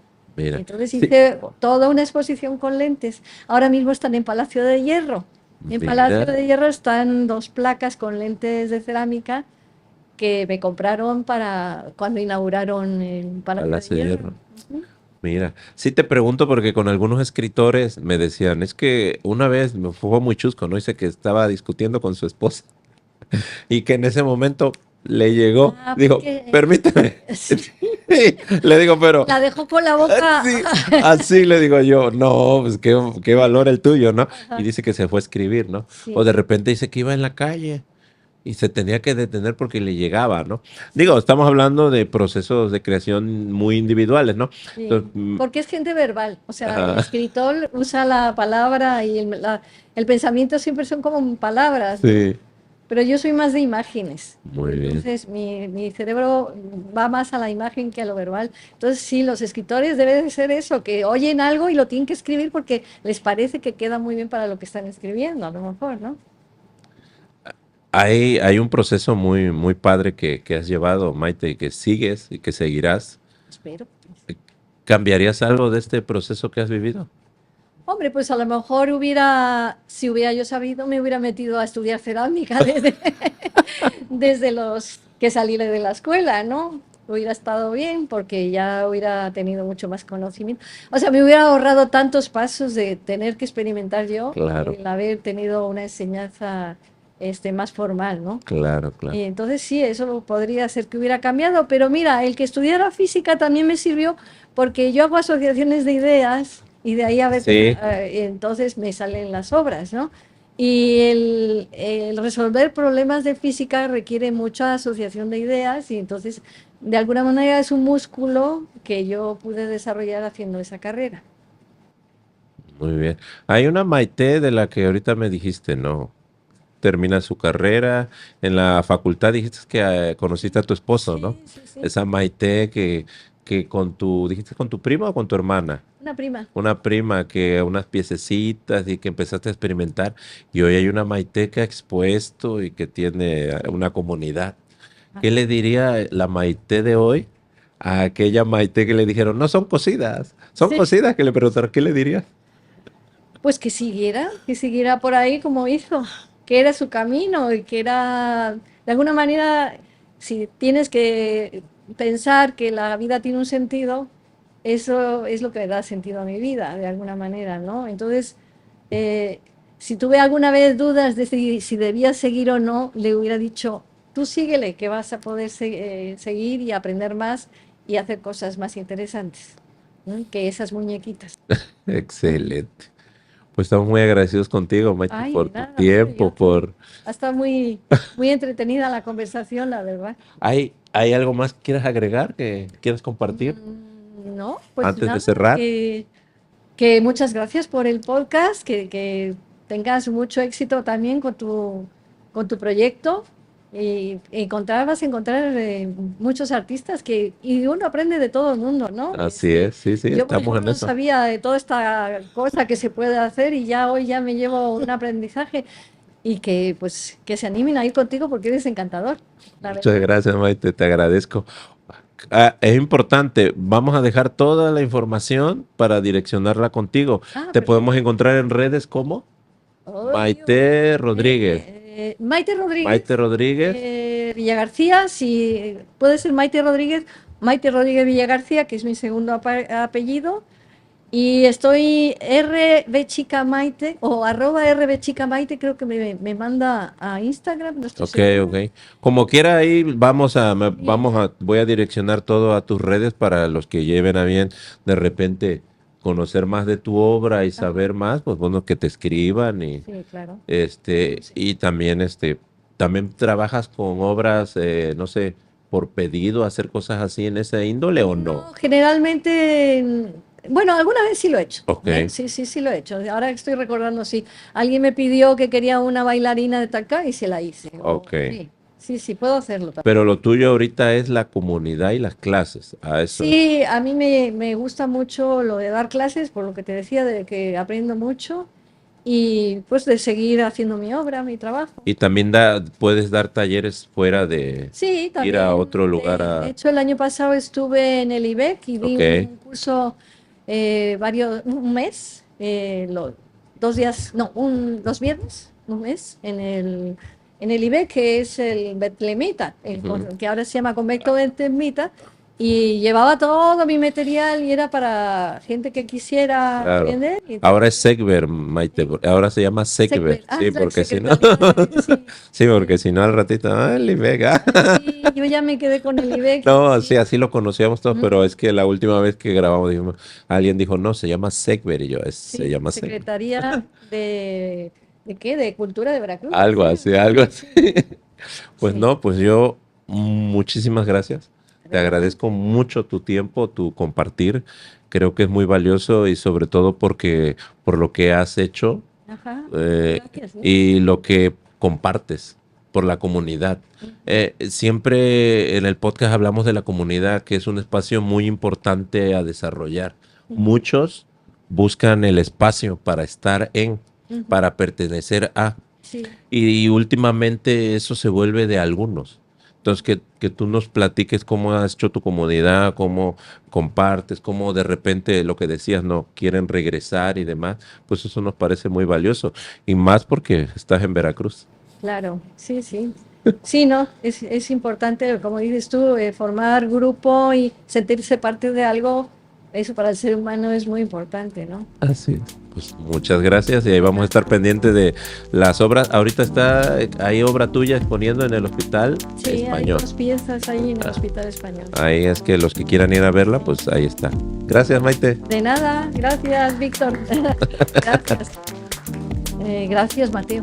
Y Mira, entonces sí, hice toda una exposición con lentes. Ahora mismo están en Palacio de Hierro. En Palacio mira, de Hierro están 2 placas con lentes de cerámica que me compraron para cuando inauguraron el Palacio de Palacio de Hierro. Hierro. Ujú. Mira, sí te pregunto porque con algunos escritores me decían, es que una vez me fue muy chusco, ¿no? Dice que estaba discutiendo con su esposa y que en ese momento le llegó, Ah, dijo, porque permíteme. sí, Le digo, pero la dejó con la boca. así, así le digo yo, no, pues qué valor el tuyo, ¿no? Y Ajá, dice que se fue a escribir, ¿no? O sí, de repente dice que iba en la calle y se tenía que detener porque le llegaba, ¿no? Digo, estamos hablando de procesos de creación muy individuales, ¿no? Entonces, sí. Porque es gente verbal. O sea, el ajá, escritor usa la palabra y el pensamiento siempre son como palabras, ¿no? sí, Pero yo soy más de imágenes. muy bien. Entonces, mi cerebro va más a la imagen que a lo verbal. Entonces, sí, los escritores deben de ser eso, que oyen algo y lo tienen que escribir porque les parece que queda muy bien para lo que están escribiendo, a lo mejor, ¿no? Hay un proceso muy, muy padre que has llevado, Maite, y que sigues y que seguirás. Espero. ¿Cambiarías algo de este proceso que has vivido? Hombre, pues a lo mejor si hubiera yo sabido, me hubiera metido a estudiar cerámica desde los que salí de la escuela, ¿no? Hubiera estado bien porque ya hubiera tenido mucho más conocimiento. O sea, me hubiera ahorrado tantos pasos de tener que experimentar yo, Claro, el haber tenido una enseñanza más formal, ¿no? claro, Y claro. entonces sí, eso podría ser que hubiera cambiado, pero mira, el que estudiara física también me sirvió porque yo hago asociaciones de ideas y de ahí a veces, Sí, entonces me salen las obras, ¿no? Y el resolver problemas de física requiere mucha asociación de ideas y entonces de alguna manera es un músculo que yo pude desarrollar haciendo esa carrera. muy bien. Hay una Maite de la que ahorita me dijiste, ¿no? Termina su carrera. En la facultad dijiste que conociste a tu esposo, ¿no? Sí, sí, sí. Esa Maite que dijiste con tu prima o con tu hermana. Una prima. Una prima que unas piececitas y que empezaste a experimentar. Y hoy hay una Maite que ha expuesto y que tiene Sí. una comunidad. ¿Qué Ajá. le diría la Maite de hoy a aquella Maite que le dijeron, no son cosidas, son Sí. cosidas que le preguntaron, ¿qué le diría? Pues que siguiera por ahí como hizo, que era su camino y que era, de alguna manera, si tienes que pensar que la vida tiene un sentido, eso es lo que da sentido a mi vida, de alguna manera, ¿no? Entonces, eh, si tuve alguna vez dudas de si debía seguir o no, le hubiera dicho, tú síguele, que vas a poder seguir y aprender más y hacer cosas más interesantes, ¿no? Que esas muñequitas. Excelente. Pues estamos muy agradecidos contigo, Maite, Ay, por de tu nada, hombre, tiempo, yo también. por... Ha estado muy, muy entretenida la conversación, la verdad. ¿Hay algo más que quieras agregar, que quieras compartir No, pues antes de nada, cerrar? que muchas gracias por el podcast, que tengas mucho éxito también con tu proyecto y vas a encontrar muchos artistas y uno aprende de todo el mundo, ¿no? Así es, sí, sí, Yo, por estamos ejemplo, en no eso. sabía de toda esta cosa que se puede hacer y ya hoy ya me llevo un aprendizaje y que pues que se animen a ir contigo porque eres encantador, la Muchas verdad. gracias, Maite, te agradezco. Es importante, vamos a dejar toda la información para direccionarla contigo. Ah, Te podemos perfecto. encontrar en redes como Ay, Maite Rodríguez. Maite Maite Rodríguez Rodríguez, Villagarcía, si puede ser Maite Rodríguez Villagarcía, que es mi segundo apellido, y estoy RB Chica Maite o arroba RB Chica Maite, creo que me manda a Instagram, no estoy ok, segura. ok. Como quiera ahí Y voy a direccionar todo a tus redes para los que lleven a bien de repente conocer más de tu obra y ajá, saber más, pues bueno, que te escriban sí, claro. y también también trabajas con obras, no sé, por pedido, hacer cosas así en esa índole o no. No, generalmente, bueno, alguna vez sí lo he hecho, Ok, ¿eh? Sí, sí, sí lo he hecho. Ahora estoy recordando, sí. Alguien me pidió que quería una bailarina de tacá y se la hice. ok. Sí. Sí, sí, puedo hacerlo también. Pero lo tuyo ahorita es la comunidad y las clases. A eso. Sí, a mí me gusta mucho lo de dar clases, por lo que te decía, de que aprendo mucho y pues de seguir haciendo mi obra, mi trabajo. Y también puedes dar talleres fuera de Sí, ir a también. otro lugar De hecho, el año pasado estuve en el IBEC y di Ok. un curso un mes, 2 días, no, los viernes, un mes, en el IBEC, que es el Betlemita, Ujú. que ahora se llama Convecto Betlemita, y llevaba todo mi material y era para gente que quisiera Claro. aprender. Y Ahora entonces, es Segber, Maite. Ahora se llama Segber. Secber, Sí, la porque si no. secretaría, sí, Sí, sí. porque si no al ratito, ay, venga. Sí, yo ya me quedé con el IBEC y No, sí, sí. así lo conocíamos todos, pero Mm, es que la última vez que grabamos dijimos, alguien dijo, no, se llama Segber y yo, se sí, llama Segber. Secretaría ¿de qué? De Cultura de Veracruz, Algo sí, así, sí, algo así. Pues sí, no, pues yo muchísimas gracias. Te de nada. agradezco mucho tu tiempo, tu compartir. Creo que es muy valioso y sobre todo porque por lo que has hecho Ajá, eh, gracias, ¿no? y lo que compartes por la comunidad. Ujú, Siempre en el podcast hablamos de la comunidad, que es un espacio muy importante a desarrollar. ujú, Muchos buscan el espacio para estar en, ujú, para pertenecer a, sí, y últimamente eso se vuelve de algunos. Entonces, que tú nos platiques cómo has hecho tu comunidad, cómo compartes, cómo de repente lo que decías, no, quieren regresar y demás, pues eso nos parece muy valioso. Y más porque estás en Veracruz. claro, sí, sí. Sí, no, es importante, como dices tú, formar grupo y sentirse parte de algo, eso para el ser humano es muy importante, ¿no? Así es. Pues muchas gracias y ahí vamos a estar Nada. pendientes de las obras. Ahorita está, hay obra tuya exponiendo en el Hospital Sí, hay Español. 2 piezas ahí en el Ah, Hospital Español. ahí es que los que quieran ir a verla, pues ahí está. Gracias, Maite. De nada, gracias, Víctor. Gracias. Gracias, Mateo.